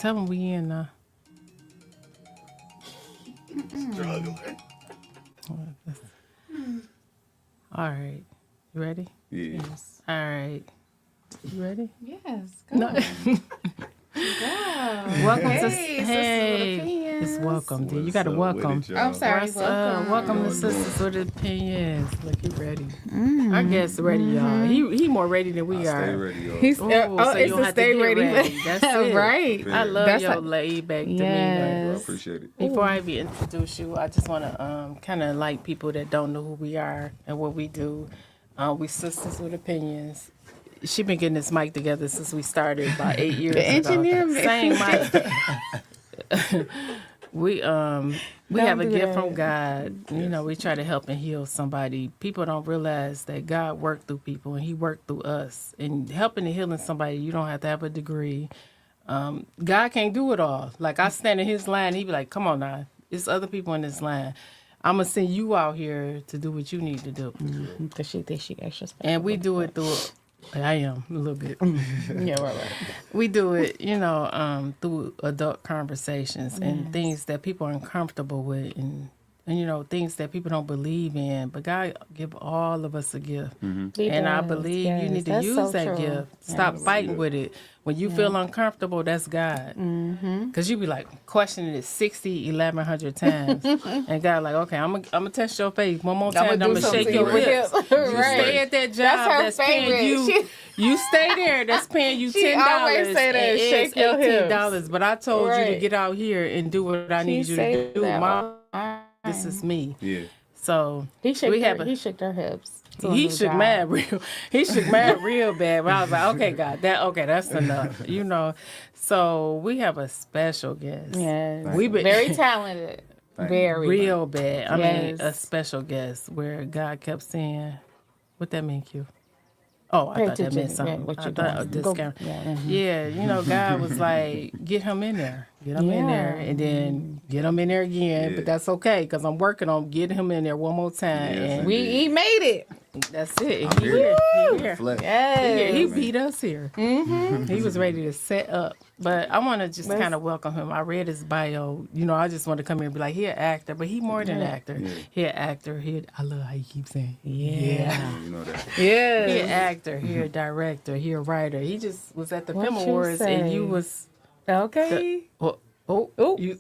Tell them we in. Struggling. All right. You ready? Yeah. Yes. All right. You ready? Yes. Go. No. Wow. Welcome Hey, to Sisters with Hey. Opinions. It's welcome, dude. You What's got to up with welcome. it, y'all? I'm sorry. What's Welcome. up? Welcome to Y'all Sisters doing? with Opinions. Look, he ready. Our guest ready, y'all. He more ready than we I are. stay ready, yo. He's Ooh, so you it's don't a have to stay get ready. ready. That's it. Right. Yeah. I love That's your how- laid back demeanor. Yes. I appreciate it. Before I even introduce you, I just want to kind of like people that don't know who we are and what we do. We Sisters with Opinions. She been getting this mic together since we started about 8 years The ago. engineer made- Same mic. We have a do gift that. from God. You know, we try to help and heal somebody. People don't realize that God worked through people and He worked through us. And helping and healing somebody, you don't have to have a degree. God can't do it all. Like I stand in His line, He be like, "Come on now, it's other people in this line. I'm gonna send you out here to do what you need to do." Because she thinks she extra special. And we do it through. I am a little bit. Yeah, right. We do it, you know, through adult conversations and things that people are uncomfortable with, and you know, things that people don't believe in. But God give all of us a gift, and I believe you need to use that gift. Stop fighting with it. When you feel uncomfortable, that's God. Because you be like questioning it 60, 1,100 times, and God like, okay, I'm gonna test your faith one more time. I'm gonna shake your hips. You stay at that job That's her paying favorite. you. You stay there. That's paying you She $10. always say that, and shake it's your hips. $18. But I told you to Right. get out here and do what I need you to do. This is me. Yeah. So He shook we have her, a. he shook her hips. to a He new shook job. mad real. He shook mad real bad. But I was like, okay, God, that's enough. You know. So we have a special guest. Yes. We been Very talented. Very. real bad. I mean, Yes. a special guest where God kept saying, "What that mean, Q?" Oh, I Pay thought that attention. meant Yeah, something. what I you thought doing. this Go- camera. yeah, Yeah, you know, God was like, get him in there. Get him in there. And then get him in there again. Yeah. But that's okay because I'm working on getting him in there one more time. Yes, and He made it. that's it. I'm He here. here. Flex. Yes. He beat us here. He was ready to set up. But I want to just Let's- kind of welcome him. I read his bio. You know, I just want to come here and be like, he an actor, but he more than an actor. Yeah. He an actor. I love how you keep saying, yeah. You know that. He an Yes. actor, he a director, he a writer. He just was at the What Film you Awards and say? you was Okay. oh you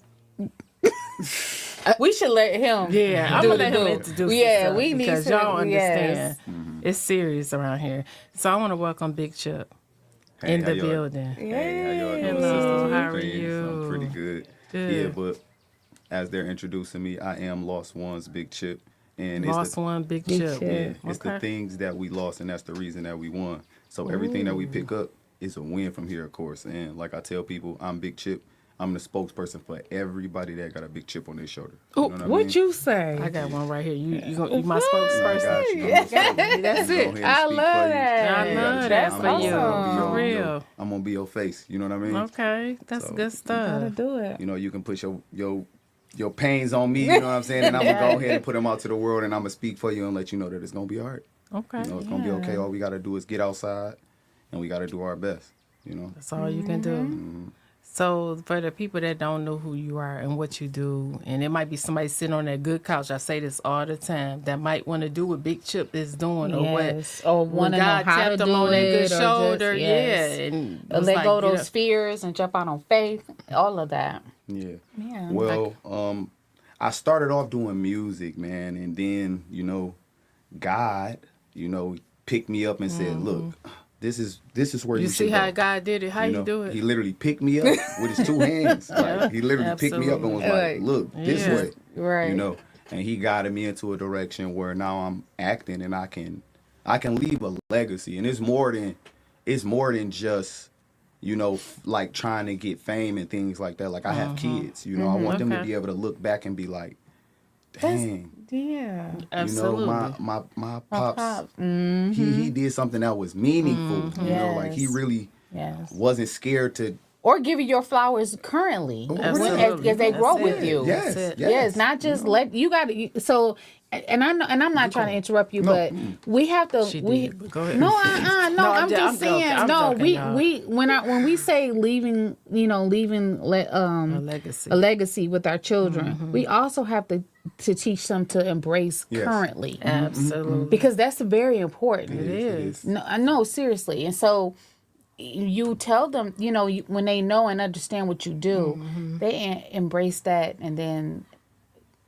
We should let him. yeah. I'm do gonna the let him do. introduce Yeah, himself we need because to- y'all understand yes. it's serious around here. So I want to welcome Big Chip in how the y'all- building. Hey, how y'all doing, Hello, Sisters with how are Opinions? you? I'm pretty good. Good. Yeah, but as they're introducing me, I am Lost One's Big Chip. And it's Lost the, one, Big Big Chip. Chip. yeah, it's the things that we lost, and that's the reason that we won. So everything that we pick up is a win from here, of course. And like I tell people, I'm Big Chip. I'm the spokesperson for everybody that got a big chip on their shoulder. You know what I mean? What you say? I got one right here. You my I spokesperson. got you. I'm gonna That's go it. ahead and I speak love for you. that. I love that That's for you. awesome. For real. I'm gonna be your face. You know what I mean? Okay, that's So, good Gotta stuff. do it. You know, you can put your pains on me. You know what I'm saying? And I'm gonna go ahead and put them out to the world, and I'm gonna speak for you and let you know that it's gonna be all right. Okay, You know, it's gonna be okay. All we gotta do is get outside, and we gotta do our best. You know. that's all you can do. So for the people that don't know who you are and what you do, and it might be somebody sitting on that good couch. I say this all the time. That might want to do what Big Chip is doing, or what. Yes. Or when want to know God how to tapped him do on that it. good or just- shoulder, yes. yeah, and Or was let like, go of get those up. fears and jump out on faith. All of that. Yeah. Yeah. Well, I started off doing music, man, and then God, picked me up and said, "Look, this is where you You should see how go." God did it? How you do it? He literally picked me up with his two hands. Like, he literally picked me up and was Absolutely. like, "Look, this Yeah. way." Right. And he guided me into a direction where now I'm acting and I can leave a legacy. And it's more than just, like trying to get fame and things like that. Like I have kids, I want them to Okay. be able to look back and be like, dang, Yeah. Absolutely. my pops, Pops. he did something that was meaningful. Like he Yes. really Yes. wasn't scared to or give you your flowers currently Absolutely. as they grow That's with it. you. Yes, That's it. Yes, not just let you got to. So, and I know, and I'm not trying to interrupt you, but we have to. She we did, but go ahead. no, no. No, I'm just saying. I'm No, joking, y'all. when we say leaving, leaving A legacy. a legacy with our children, we also have to teach them to embrace Yes. currently, Absolutely. because that's very important. It is. No, I know, seriously. And so you tell them, when they know and understand what you do, they embrace that, and then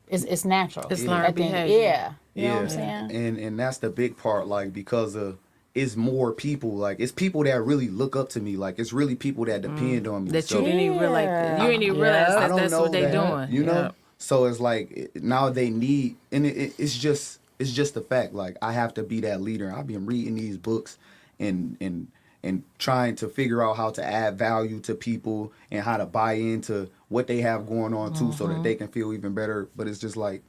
it's natural. It's I learned think. behavior. Yeah. You know what I'm saying? And that's the big part, like, because of it's more people, like it's people that really look up to me, like it's really people that depend on me. That So you didn't even realize. You didn't even realize I that don't that's know what they that, doing. you know. Yeah. So it's like now they need, and it's just the fact, like I have to be that leader. I've been reading these books and trying to figure out how to add value to people and how to buy into what they have going on too, so that they can feel even better. But it's just like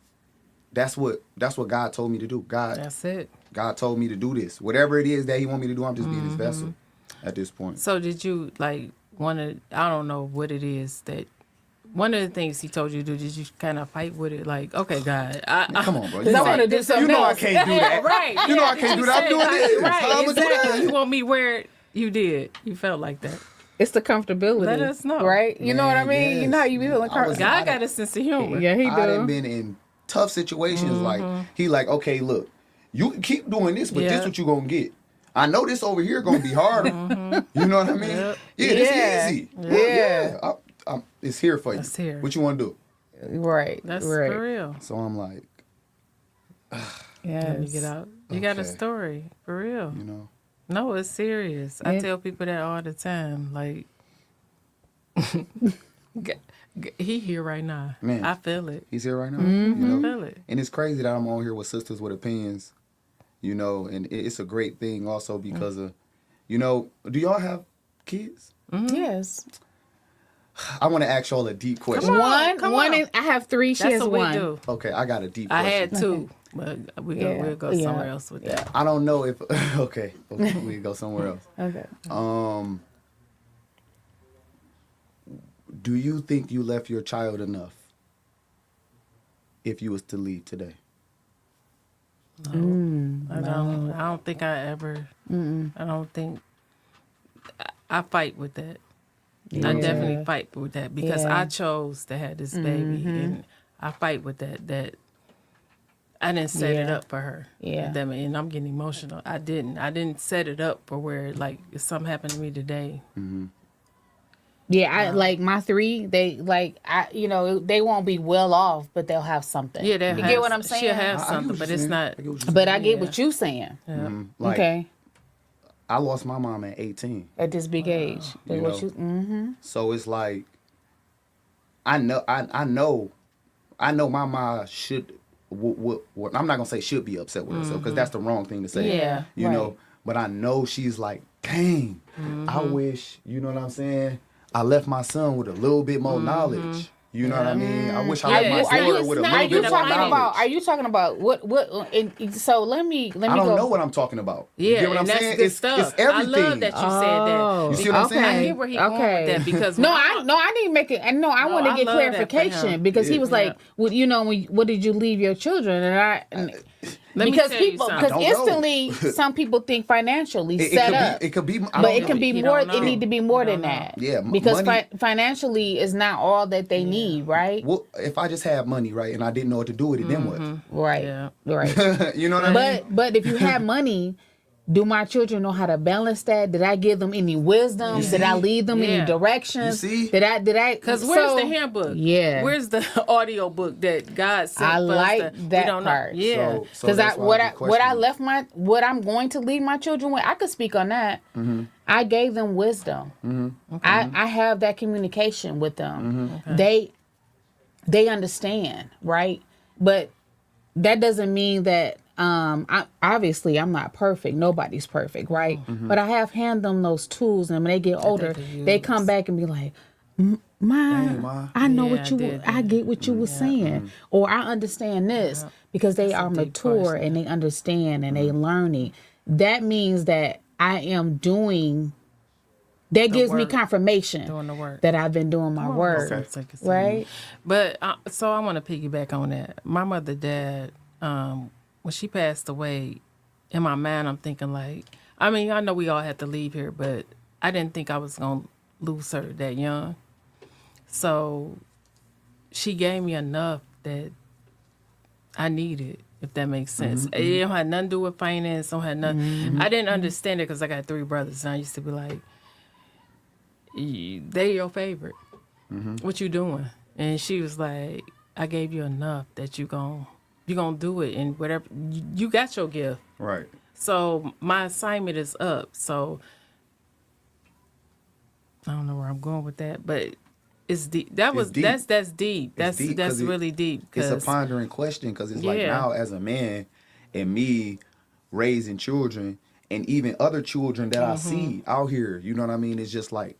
that's what God told me to do. That's it. God told me to do this. Whatever it is that He want me to do, I'm just being His vessel at this point. So did you like I don't know what it is that one of the things He told you to do, did you kind of fight with it? Like, okay, God, Come on, bro. I wanna do something I else. can't do that. right. You know I Did can't you do that. I'm say, doing like, this. Right, How I'ma do exactly. that? You want me where you did. You felt like that. It's the comfortability. Let us know. Right? You know what I Man, mean? You know how you be yes. feeling I was- comfortable. God got a sense of humor. Yeah, he I done do. been in tough situations. Like He like, okay, look, you can keep doing this, but Yeah. this what you gonna get. I know this over here gonna be harder. You know what I mean? Yep. Yeah, this Yeah. easy. Yeah. It's here for you. It's here. What you want to do? Right. That's right. for real. So I'm like, Let me Yes. get out. You got a Okay. story. For real. you know, No, it's serious. I Yeah. tell people that all the time. Like, he here right now. Man. I feel it. He's here right now. Mm-hmm. You I know? feel it. And it's crazy that I'm on here with Sisters with Opinions, you know, and it's a great thing also because of, you know, do y'all have kids? Yes. I want to ask y'all a deep question. Come on. I have 3. She That's has what 1. we do. Okay, I got a deep I question. had 2, but we'll go Yeah. somewhere else with that. I don't know if okay, we go somewhere else. Okay. Do you think you left your child enough if you was to leave today? I don't think I ever. I don't think. I fight with that. I definitely fight with that because Yeah. I chose to have this baby, and I fight with that. That I didn't set it Yeah. up for her. Yeah. And I'm getting emotional. I didn't set it up for where like if something happened to me today. Yeah, I like my 3. They they won't be well off, but they'll have something. Yeah, you get what I'm saying? She'll have I get something, what but you're it's saying. not. I get what you're But I get Yeah. what you saying. Like, Okay, I lost my mom at 18. at this big age, You what know. you? So it's like I know my mom should what I'm not gonna say should be upset with herself because that's the wrong thing to say. Yeah, you right. know. But I know she's like, dang, I wish, you know what I'm saying, I left my son with a little bit more knowledge. You know what I mean? I wish I left my daughter with a little bit more knowledge. Are you talking about what? So let me I go. don't know what I'm talking about. Yeah, you get what I'm and that's saying? good It's stuff. everything. I love that you said that. You see what I'm saying? I get where he going with that because No, when I didn't make it. And no, I want to I get love that for clarification him. because he was Yeah. like, well, what did you leave your children? Let me because tell you people, something. because I don't know. instantly, some people think financially It set could up. be. It could be. I But don't it know. can be He more. don't know. It need to be more He than don't know. that. Yeah, because money- financially is not all that they need, right? Well, if I just had money, right, and I didn't know what to do with it, then Right. Yeah. Right. what? You know what I mean? But if you have money, do my children know how to balance that? Did I give them any wisdom? Did I lead them Yeah. any directions? You see? Did I? Because where's the handbook? Yeah. Where's the audio book that God sent I for us like to, that we don't part. Know. Yeah. So Because that's why what be I questioning. left what I'm going to leave my children with, I could speak on that. I gave them wisdom. I have that communication with them. They understand, right? But that doesn't mean that obviously I'm not perfect. Nobody's perfect, right? But I have handed them those tools, and when they get older, they come back and be like, Ma, I know what I get what you were saying, or I understand this because they are mature and they understand and they learning. That means that I am doing that gives me work. confirmation Doing the work. that I've been doing my work. Okay. Right? But so I want to piggyback on that. My mother, dad, when she passed away, in my mind, I'm thinking like, I mean, I know we all had to leave here, but I didn't think I was gonna lose her that young. So she gave me enough that I needed, if that makes sense. It don't have nothing to do with finance. Don't have nothing. I didn't understand it because I got 3 brothers, and I used to be like, they your favorite. What you doing? And she was like, I gave you enough that you gonna do it, and whatever you got your gift. Right. So my assignment is up. So I don't know where I'm going with that, but it's deep. That's deep. That's deep 'cause really deep. It's a pondering question because it's like Yeah. now as a man and me raising children and even other children that I see out here, you know what I mean? It's just like,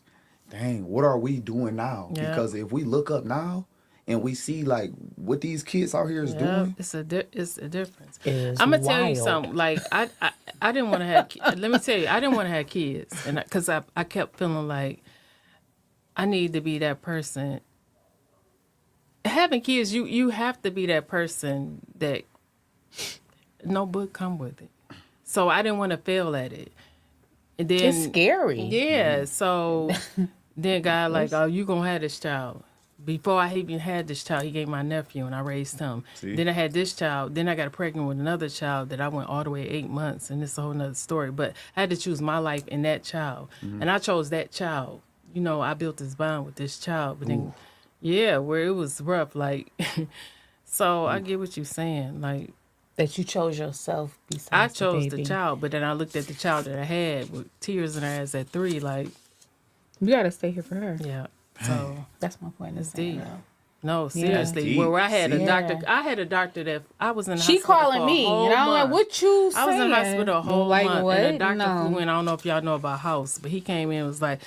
dang, what are we doing now? Yeah. Because if we look up now and we see like what these kids out here is doing, It's a difference. It's I'm gonna tell you wild. something. Like I didn't want to have. Let me tell you, I didn't want to have kids, and because I kept feeling like I need to be that person. Having kids, you have to be that person that no book come with it. So I didn't want to fail at it. And then It's scary. Yeah. So then God like, oh, you gonna have this child. Before I even had this child, he gave my nephew and I raised him. See? Then I had this child. Then I got pregnant with another child that I went all the way 8 months, and it's a whole nother story. But I had to choose my life and that child, and I chose that child. You know, I built this bond with this child, but then, yeah, where it was rough. Like, so I get what you're saying. Like, That you chose yourself besides I chose the the child, but then I looked at the child that I had with tears in her eyes at 3. Like, You gotta stay here for her. yeah. So That's my point. it's It's deep. deep. No, seriously. Deep. Where I had a Yeah. doctor, I had a doctor that I was in the She hospital calling for a me, whole and I'm like, month. "What you saying?" I was in the hospital a whole like, month, what? and the doctor No. flew in. I don't know if y'all know about House, but he came in and was like,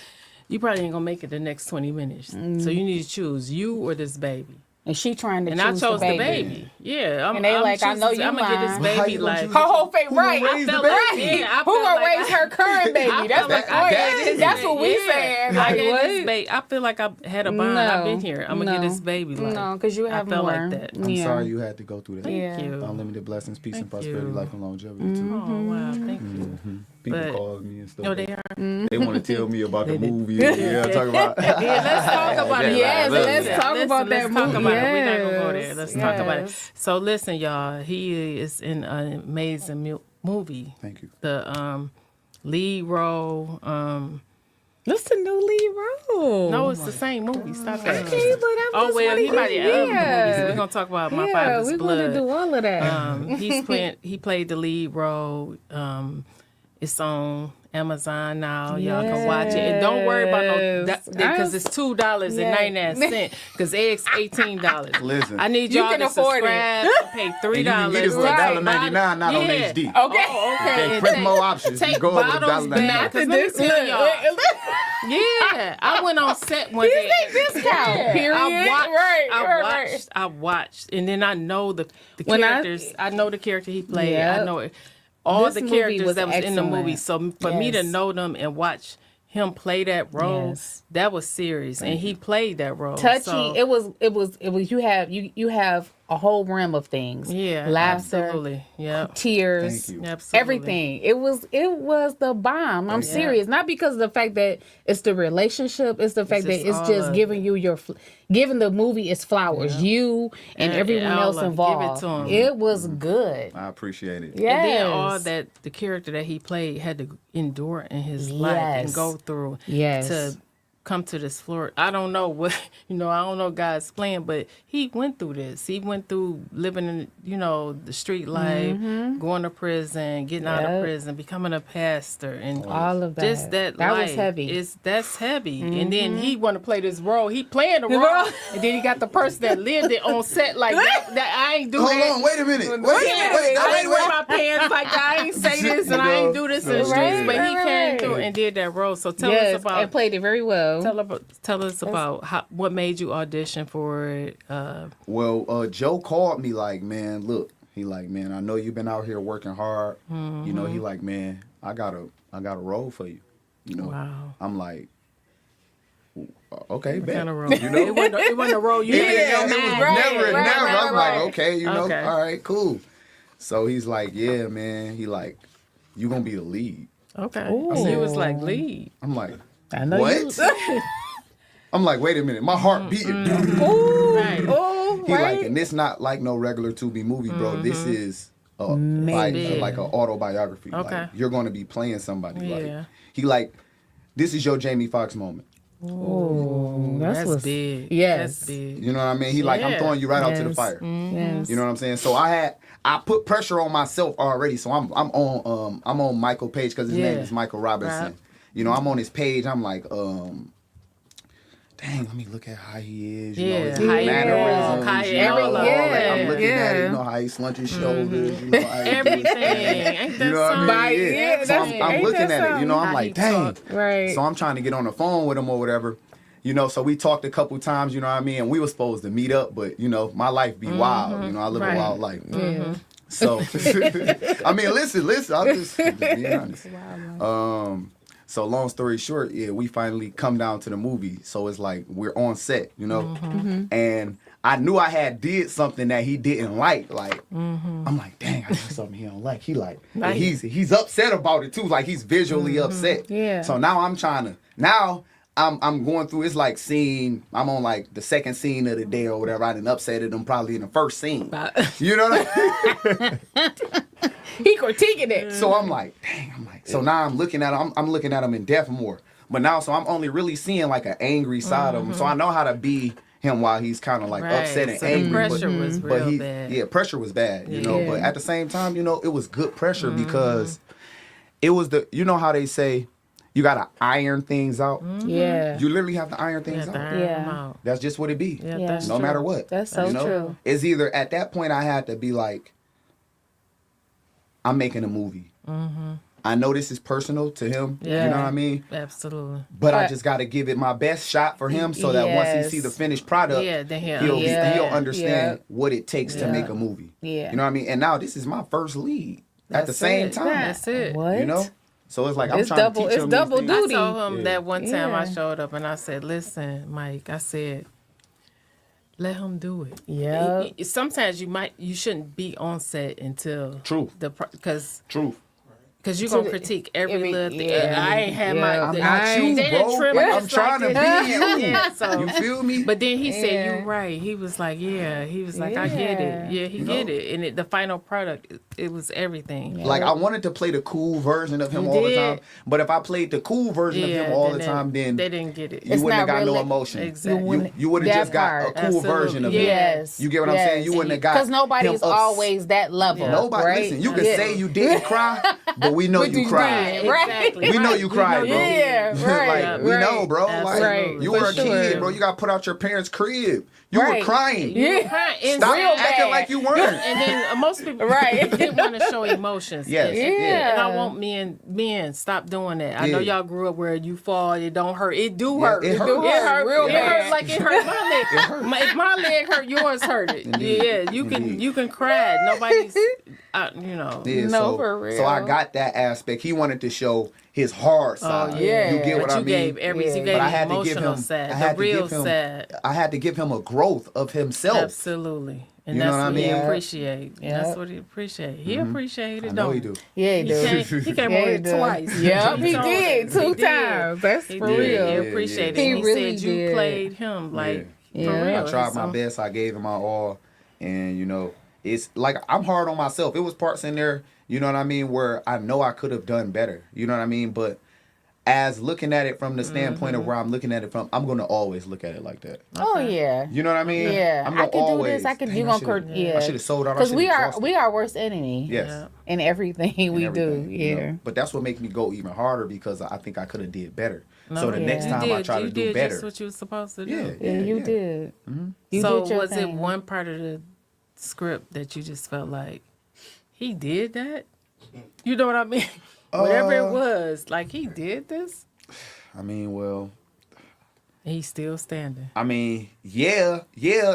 you probably ain't gonna make it the next 20 minutes. So you need to choose you or this baby. And she trying to And I choose chose the the baby. baby. Yeah. And they like, I know you I'm gonna get this lying. How baby you gonna like choose Her whole face, Who gonna right? raise the felt baby? like- yeah, I Who felt gonna like raise her current baby? I That's felt the like I point. got this That's what we baby. saying. I Like, got what? this baby. I feel like I had a bond. I've been here. I'm gonna get this baby. Like, No, because you I have felt more. like that. I'm Yeah. sorry you had to go through that. Yeah. Thank you. Unlimited blessings, peace, and Thank prosperity, you. life, and longevity too. Oh wow, thank you. People But- call me and stuff. No, like they that. are. They want to tell me about the They did. movie. Yeah, I'm talking about. Yeah, let's talk about it. Yes, let's talk about that Let's talk movie. about it. We're not gonna go there. Yes, Let's talk about it. yes. So listen, y'all. He is in an amazing movie. Thank you. The lead role. What's the new lead role? No, it's the same movie. Stop that. Okay, but I'm Oh just well, wanting he might to- have other movies. yeah. We're gonna talk about My Yeah, Father's we're Blood. gonna do all of that. He's playing. He played the lead role. It's on Amazon now. Y'all can watch it, and don't worry about no Yes. because it's $2.99 because eggs $18. Listen. I need You y'all can to afford it. subscribe. And pay $3. And you can get it for Right. $1.99, not on Yeah. HD. Okay. Oh, okay. Okay, And press take- more options. Take You go over to bottles $1.99. back. 'Cause let me tell y'all. Yeah, I went on set one day. Discount. Period. I watched, and then I know the When I- characters. I know the character he played. Yep. I know all This the movie characters was that was in the movie. excellent. So for me to Yes. know them and watch him play that role, Yes. that was serious, and he played that role. Touchy. So, It was. You have a whole realm of things. yeah, Laughter, absolutely, yeah, tears, Thank you. absolutely, everything. It was the bomb. I'm serious. Not because of the fact that it's the relationship. It's the fact that just it's all just of giving you giving the movie its flowers. You and everyone all else of it. Give it involved. to 'em. It was good. I appreciate it. Yes. And then all that the character that he played had to endure in his life and Yes. go through Yes. to come to this floor. I don't know what I don't know God's plan, but he went through this. He went through living in the street life, going to prison, getting out of Yep. prison, becoming a pastor, and All of that. just that That was life heavy. that's heavy. And then he want to play this role. He playing the role, and then he got the person that lived it on set like that I ain't do Hold that. on, wait a minute. Yeah, Wait, I ain't wear wait. my pants like that. I ain't say this and I ain't do this in the Right, streets. But he right, came right. through and did that role. So tell Yes, us about and played it very well. tell us about what made you audition for it. Well, Joe called me like, man, look, he like, man, I know you've been out here working hard. You know, he like, man, I got a role for you. You know, Wow. I'm like, Okay, bet. kind of role? You know, It wasn't a role you it, had in your it was mind. never. I'm like, right. okay, you know, Okay. all right, cool. So he's like, yeah, man. He like, you gonna be the lead. Okay. Ooh. So you was like, lead. I'm like, I know what? I'm like, wait a minute, my heart beating. Ooh, Right. ooh, He right. like, and this not like no regular Tubi movie, bro. This is Maybe. like an autobiography. Okay. Like, you're gonna be playing somebody. Like, Yeah. he like, this is your Jamie Foxx moment. Ooh, That's what's- big. Yes. That's big. You know what I mean? He like, I'm Yeah. throwing you right out to the Yes. fire. Yes. You know what I'm saying? So I put pressure on myself already. So I'm on Michael Page because his name Yeah. is Michael Robinson. Right. You know, I'm on his page. I'm like, dang, let me look at how he is. You know, Yeah, his how he mannerisms, walk, how he you know, all like, yeah, I'm looking at it, yeah. you know, how he slunch his shoulders, you know, how he do his Everything. thing. Ain't that You know what I mean? something? Yeah, So I'm ain't looking that at it, you know, I'm How like, he dang. talk. Right. So I'm trying to get on the phone with him or whatever. You know, so we talked a couple times, you know what I mean? And we were supposed to meet up, but, you know, my life be wild. You know, I live Right. a wild life. Yeah. So, I mean, listen, I'm just being honest. So long story short, yeah, we finally come down to the movie. So it's like we're on set, you know? And I knew I had did something that he didn't like. Like, I'm like, dang, I did something he don't like. He like, and Right. he's upset about it too. Like he's visually upset. Yeah. So now I'm trying to, I'm going through, it's like I'm on like the second scene of the day or whatever. I done upsetted him probably in the first scene. You know what I mean? He critiquing it. So I'm like, dang, so now I'm looking at him, I'm looking at him in depth more. But now, so I'm only really seeing like an angry side of him. So I know how to be him while he's kind of like Right. upset and So the angry. pressure was real bad. Yeah, pressure was bad, you know. Yeah. But at the same time, you know, it was good pressure because it was you know how they say, you got to iron things out. Yeah. You literally have to iron You things have to out. iron Yeah. them out. That's just what it be. Yeah, Yeah. that's No true. matter what. That's so true. It's either at that point I had to be like, I'm making a movie. I know this is personal to him. Yeah. You know what I mean? Absolutely. But I But- just got to give it my best shot for him so that once he Yes. see the finished product, Yeah, then he'll Yeah. understand Yeah. what it takes to Yeah. make a movie. Yeah. You know what I mean? And now this is my first lead at the That's same it. time. That's it. What? You know? So it's like I'm It's trying double- to teach it's him double these things. duty. I told him Yeah. that one time I Yeah. showed up and I said, listen, Mike, I said, let him do it. Yep. Sometimes you shouldn't be on set until Truth. because Truth. you're gonna critique every little thing. yeah. I ain't had Yeah. my. I'm they- not they you, didn't bro. trim Like, it I'm just trying to that. be you. Yeah, so You feel me? But then he said, Yeah. "You're right." He was like, "Yeah." He was like, "I get it. Yeah, he You get know? it." And the final product, it was everything. Like I wanted to play the cool version of him You all the did. time, but if I played the cool version of him all the time, then they didn't get it. you It's wouldn't have not got no really- emotion. Exactly. You would have That just got part. a cool Absolutely. version of Yeah. him. Yes. You get what I'm saying? You wouldn't have got Because nobody's him always that level. Nobody. right? Listen, you can Yeah. say you didn't cry, but we know But you you cried. did. Right. Exactly. We know Right. you cried, know bro. you did. Yeah, right, like we right. know, bro. Absolutely. Like you were For a kid, sure. bro. You got put out your parents' crib. You Right. were crying. Yeah. It's Stop real acting bad. like you weren't. And then most people Right. didn't want to show emotions. Yes. And, Yeah. and I want men stop doing that. I know Yeah. y'all grew up where you fall, it don't hurt. It do Yeah, hurt. it do hurts. Real It bad. hurts like it hurt my leg. If my leg hurt, yours hurt it. Indeed. Yeah, you Indeed. can cry. Nobody's, you know. Yeah, No, so, for real. so I got that aspect. He wanted to show his hard side. yeah. You get what But I you mean? gave Yeah. you But gave I the had to give emotional him. side, I had the to real give him. sad. I had to give him a growth of himself. Absolutely. And You know that's what I what he mean? appreciate. Yep. That's what he appreciate. He appreciated I know don't he do. Yeah, he He do. came Yeah, on he it do. twice. Yep, he told did us. 2 He did. times. That's He for did. real. He Yeah, appreciated yeah. it. He He really said you did. played him like Yeah. for real. I tried my So- best. I gave him my all, and you know, it's like I'm hard on myself. It was parts in there, you know what I mean, where I know I could have done better. You know what I mean, but as looking at it from the standpoint of where I'm looking at it from, I'm gonna always look at it like that. Oh yeah. You know what I mean? Yeah, I'm I gonna can always, do this. I can. dang, You I gonna? should've- Yeah. I should have sold out. Because we are worst enemy. Yes. Yeah. In everything we and do. everything, you know? Yeah. But that's what makes me go even harder because I think I could have did better. No, so the next yeah. time I try you to do did better. just what you were supposed to do. Yeah. Yeah, you did. You So did your was it thing. one part of the script that you just felt like he did that? You know what I mean? Whatever it was, like he did this, I mean, well, he's still standing. I mean, yeah,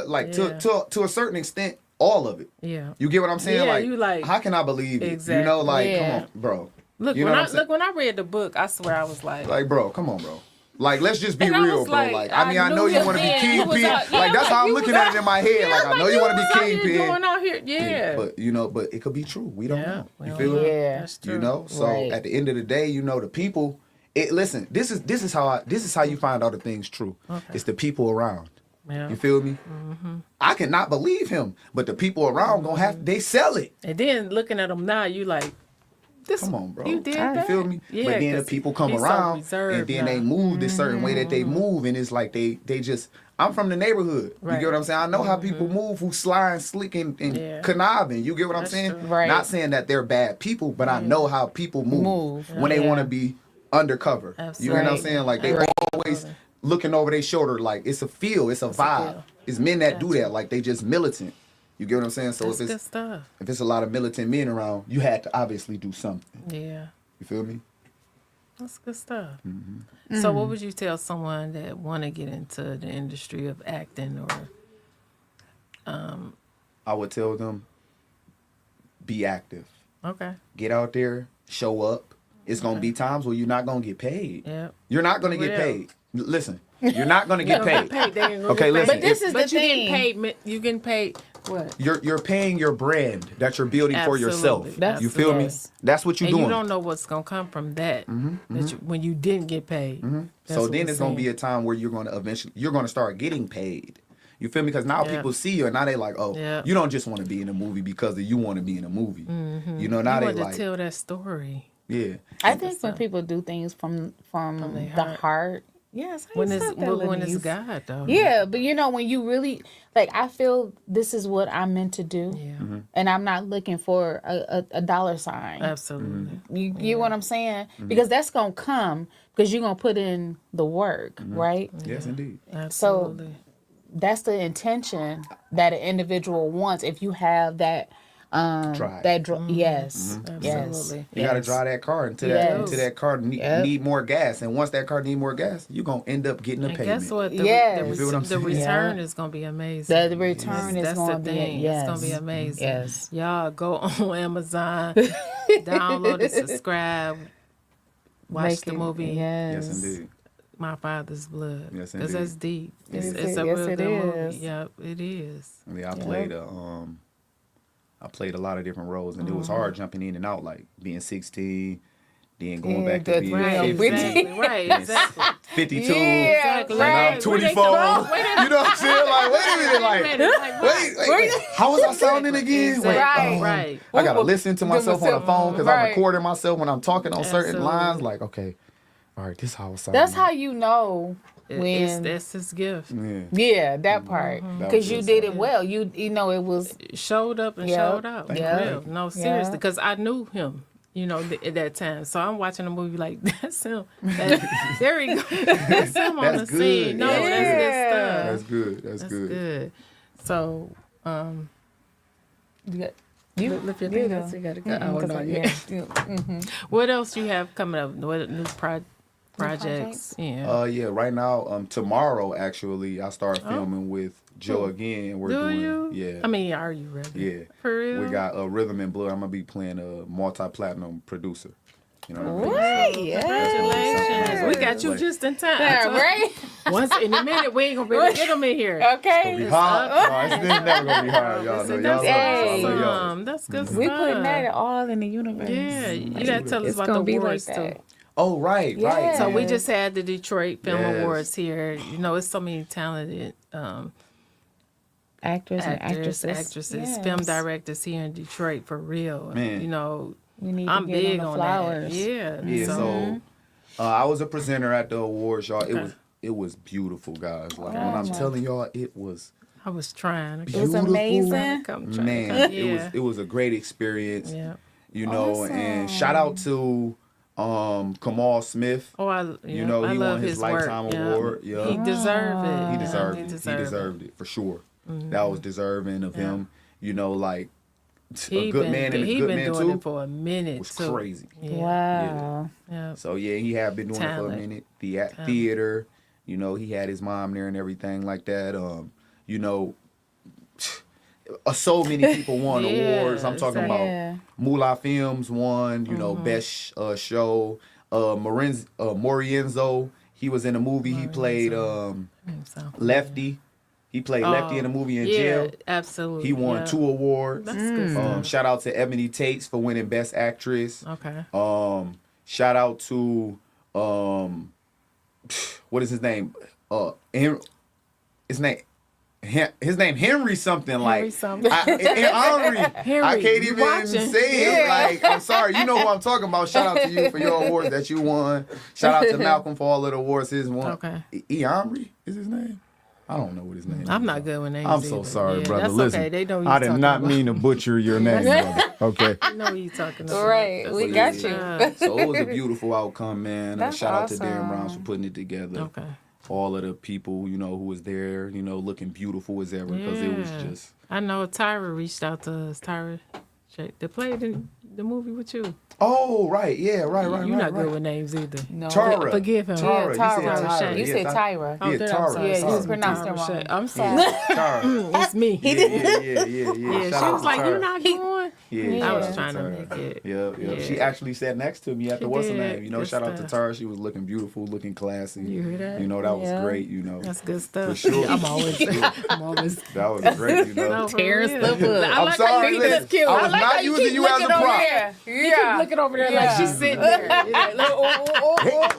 like Yeah. to a certain extent, all of it. Yeah. You get what I'm saying? Yeah, like, you like- how can I believe it? Exactly. You know, like, Yeah. come on, bro. Look, You know when what I'm saying? when I read the book, I swear I was like, Like, bro, come on, bro. Like, let's just be And I real, was bro. like, Like, I mean, I I know knew you him want to be then. You was kingpin. out- yeah, Like, that's like, how I'm you looking was at out- it in my head. Like, I know you want to be kingpin. Going out here, yeah. But but it could be true. We don't know. we You don't feel know. me? Yeah. That's true. You know. So Right. at the end of the day, the people. Listen. This is how you find out the things true. Okay. It's the people around. Yeah. You feel me? I cannot believe him, but the people around they sell it. And then looking at him now, you like, this. Come on, bro. You did You that? feel me? Yeah, but then the 'cause people come he's so around reserved and then they now. move this certain way that they move, and it's like they just. I'm from the neighborhood. You Right. get what I'm saying? I know how people move, who slide and slick and Yeah. conniving. You get what I'm That's saying? true. Right. Not saying that they're bad people, but I know how people move, when they Yeah. want to be undercover. You know what I'm Absolutely. saying? Like they always looking over their shoulder, like it's a feel, it's a vibe. feel. It's men that do that, like they just militant. You get what I'm saying? So That's if good it's stuff. if it's a lot of militant men around, you had to obviously do something. Yeah. You feel me? That's good stuff. Mm-hmm. So, what would you tell someone that want to get into the industry of acting or? I would tell them, be active. Okay. Get out there, show up. It's gonna be times where you're not gonna get paid. Yeah. You're not gonna get Real. paid. Listen, you're not gonna get paid. They ain't gonna Okay, get listen. paid. But this is But the you thing. getting paid. You getting paid. What? You're paying your brand that you're building for yourself. Absolutely. You feel me? Yes. That's what you're And doing. you don't know what's gonna come from that. That you, when you didn't get paid. That's So what then we're it's gonna be saying. a time where you're gonna start getting paid. You feel me? Because now Yeah. people see you and now they like, oh, Yeah. you don't just want to be in a movie because you want to be in a movie. You know, now You they want to like, tell that story. yeah. I think when people do things from their the heart. heart, yes. how When you it's stop that, when it's Lenise? God though. Yeah, but when you really like, I feel this is what I'm meant to do, Yeah. and I'm not looking for a dollar sign. Absolutely. You get what I'm saying? Because that's gonna come because you're gonna put in the work, right? Yes, indeed. Absolutely. That's the intention that an individual wants. If you have that, Drive. yes, yes, Absolutely. You gotta yes. drive that car until Yes. that car need more gas, and once that car need more gas, you gonna end up getting a And payment. guess what? The, Yes. the, You feel what I'm the saying? return Yeah. is gonna be amazing. The return is That's gonna the be thing. yes. It's gonna be amazing. Yes. Y'all go on Amazon, download and subscribe, watch Make the it- movie Yes. Yes, indeed. My Father's Blood. Yes, Because indeed. that's deep. It's, Yes, it's a yes, real it good movie. is. Yep, it is. Yeah, I played a lot of different roles, and it was hard jumping in and out, like being 16, then going Yeah, back to the- being right, 50, Exactly. Right. Exactly. 52, Yeah, Exactly. and I'm right. 24. You know what I'm saying? Like, wait a minute, like, wait, how was I sounding again? Exactly. Wait, Right. Right. I gotta listen to myself on the phone because I'm Right. recording myself when I'm talking on certain Absolutely. lines. Like, okay, all right, this is how I was sounding. That's how you know when. That's his gift. Yeah. Yeah, that part. That Because was you good did stuff. it well. You know it was. Showed up and Yep. showed out. Thank you. Real. No, seriously. Yeah. Because I knew him, at that time. So I'm watching the movie like, that's him. There he go. That's him on That's the good. scene. No, Yeah. that's good stuff. That's good. That's That's good. good. So, You lift your you fingers. go. You gotta go. Oh, Because no, I- yeah. yeah. What else you have coming up? What new projects? projects? Yeah. Yeah, right now, tomorrow actually, I start filming with Joe again. We're Do doing, you? yeah. I mean, are you ready? Yeah. For real? We got Rhythm and Blood. I'm gonna be playing a multi-platinum producer. You know what I mean? Right, yeah. Congratulations. We got you Like- just in time. Yeah, right? Once in a minute, we ain't gonna be able to get them in here. It's gonna be Okay. hard. No, it's never gonna be hard, y'all know. Y'all That's know. Hey. So, y'all. awesome. That's good stuff. We putting that all in the universe. Yeah, you gotta tell us It's about gonna the be like awards that. too. Oh, right, Yeah. right. So we just had the Detroit Film Yes. Awards here. It's so many talented Actors and actors, actresses. actresses, film Yes. directors here in Detroit for real. Man. We need to I'm give big them the on flowers. that. Yeah. Yeah, so I was a presenter at the awards, y'all. It was beautiful, guys. Like when I'm my- telling y'all, it was I was trying. It was amazing. man. Yeah. It was a great experience. Yeah. You know, and shout out to Kamal Smith. Oh, I You know, I he love won his work. Lifetime Yeah. Award. Yeah. He deserved it. He deserved He it. He deserved deserved it for sure. That was deserving of him. You know, like He a good been, man and a he good been man doing too it for a minute was too. crazy. Yeah. Wow. Yeah. So yeah, he had been doing it for a Talent. minute. The theater, you know, he had his mom there and everything like that. You know, so many people won Yeah, awards. I'm talking exactly. Yeah. about Moolah Films won. You know, best show. Morienzo, He was in a movie. He played So, Lefty. He played Lefty in a movie in yeah, jail. absolutely. He won yeah. 2 awards. That's good stuff. Shout out to Ebony Tates for winning Best Actress. Okay. Shout out to what is his name? His name Henry something like something. Henry. Henry, I can't you even watching. say it. Like, I'm sorry, you know who I'm talking about. Shout out to you for your awards that you won. Shout out to Malcolm for all of the awards his won. Okay. Henry is his name. I don't know what his name is. I'm not good with names. I'm so either. sorry, Yeah, brother. That's Listen, okay. They don't. I did not mean to butcher your name, brother. Okay. I know what you're talking about. Right, That's we good got stuff. you. So it was a beautiful outcome, man. That's Shout out to Darren awesome. Browns for putting it together. Okay. All of the people, you know, who was there, you know, looking beautiful as ever because it was Yeah. just. I know Tyra reached out to us. Tyra, they played in the movie with you. Oh, right. Yeah, right. You're not right. good with names either. No. Tara. Forgive him. Tara. Yeah, You said Tyra. Tyra. You said Tyra. Oh, Yeah, then Tara. I'm sorry. Yeah, you Tara. pronounced it Tyra wrong. Shay. I'm sorry. Tara. It's me. Yeah. Yeah, Shout she out was to like, Tara. "You're not going." Yeah, I was shout out trying to Tara. make it. Yeah. She Yeah. actually sat next to me at the She what's her did. name? You know, Good shout out to stuff. Tara. She was looking beautiful, looking classy. You hear that? You know, that was Yeah. great. You know, That's good stuff. For sure. I'm always. that was great. You know. No, for Tearing real. stuff up. I I'm like how sorry. you Listen, just cute. I was like not how using keep you as a looking over prop. there. Yeah. You keep looking over there like she's sitting there. You're like,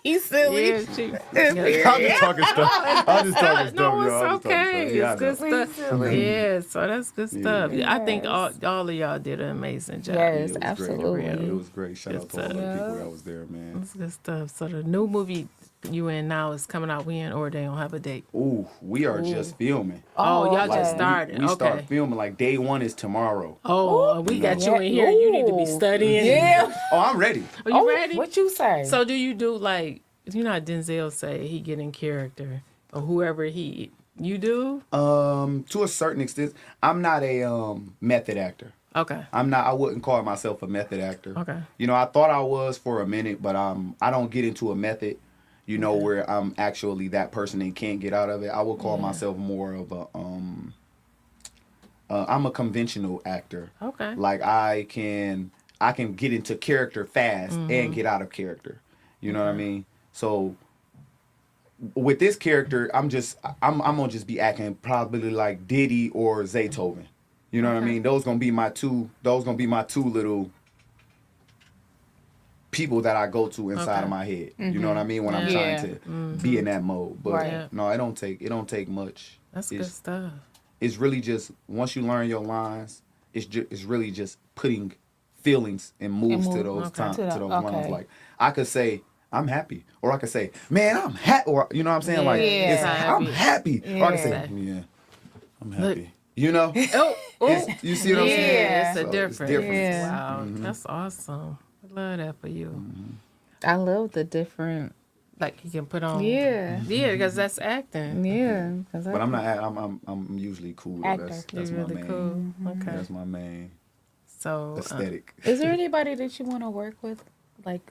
He's silly. yeah, she. I'm just talking stuff. I'm just talking stuff. No, yo. it's I'm just talking okay. stuff. Yeah, I It's know. good stuff. Yeah, so that's good stuff. Yeah. I think all of y'all did an amazing job. Yes, It was great. absolutely. It was great. Shout out to all the Yeah. people that was there, man. That's good stuff. So the new movie you in now is coming out when, or they don't have a date? Ooh, we are just filming. Oh, y'all okay. just started. We okay. start filming like day 1 is tomorrow. Oh, we got you in here. You need to be studying. Yeah. Oh, I'm ready. Are you ready? What you say? So do you do like, you know how Denzel say he get in character or whoever you do? To a certain extent, I'm not a method actor. Okay. I wouldn't call myself a method actor. Okay. You know, I thought I was for a minute, but I don't get into a method, you know, where I'm actually that person and can't get out of it. I would call myself more of a I'm a conventional actor. Okay. Like I can get into character fast and get out of character. You know what I mean? So with this character, I'm gonna just be acting probably like Diddy or Zaytoven. You know what I mean? Those gonna be my two little people that I go to inside of my head. You know what I mean? When I'm Yeah. trying to be in that mode. But Right. no, it don't take much. That's good stuff. It's really just once you learn your lines, it's really just putting feelings and moves to those okay. to those Okay. lines. Like I could say I'm happy, or I could say, man, I'm happy, or you know what I'm saying? Like Yeah. it's, I'm happy, or I could say, Yeah. yeah, I'm happy. You know, Oh, you see what I'm saying? yeah, it's a So difference. Yeah. Wow, that's awesome. I love that for you. I love the different. Like you can put on. Yeah. Yeah, because that's acting. Yeah. But I'm not. I'm usually cool. Though. Actor. That's You're my really main. cool. Okay. That's my main So aesthetic. Is there anybody that you want to work with, like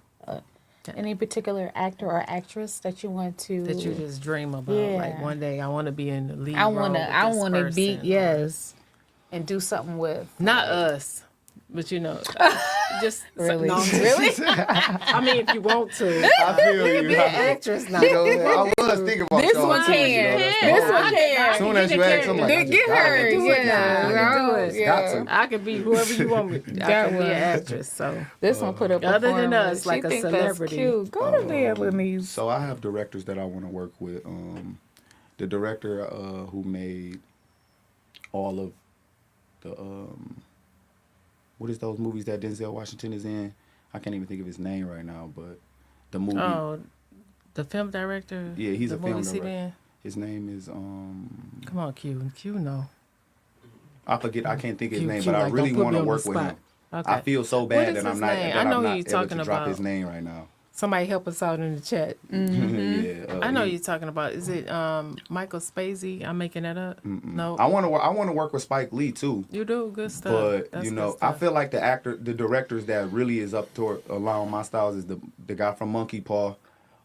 any particular actor or actress that you want to? that you just dream about. Yeah. Like one day I want to be in the lead. I role want to. with I this want to be person. and do something with. Not us, but you know, just Really? No, Really? I mean, if you want to, I feel you. be an actress now. You know, I was thinking about This y'all one too, you know, can. that's the This whole one thing. can. As soon as you ask, I'm like, I Get just gotta her. do it. Yeah. I can do it. Got to. I could be whoever you want me. I That can be one. an actress. So This one put up. Other than performance. us, like She a think celebrity. That's cute. Go to bed with me. So I have directors that I want to work with. The director who made all of the what is those movies that Denzel Washington is in? I can't even think of his name right now, but the movie. oh, the film director. Yeah, he's the a film movies he director. been? His name is Come on, Q. Q, no. I forget. I can't think of his Q, name, Q, but I like, really don't put want me to on the work with spot. him. Okay. I feel so What bad is that I'm his not. name? That I know I'm who not you're able talking to drop about. his name right now. Somebody help us out in the chat. Yeah, I know you're talking about. Is it Michael Spacey? I'm making that up. No, I want to work with Spike Lee too. you do good stuff. But That's you good know, I stuff. feel like the directors that really is up to along my styles is the guy from Monkey Paw,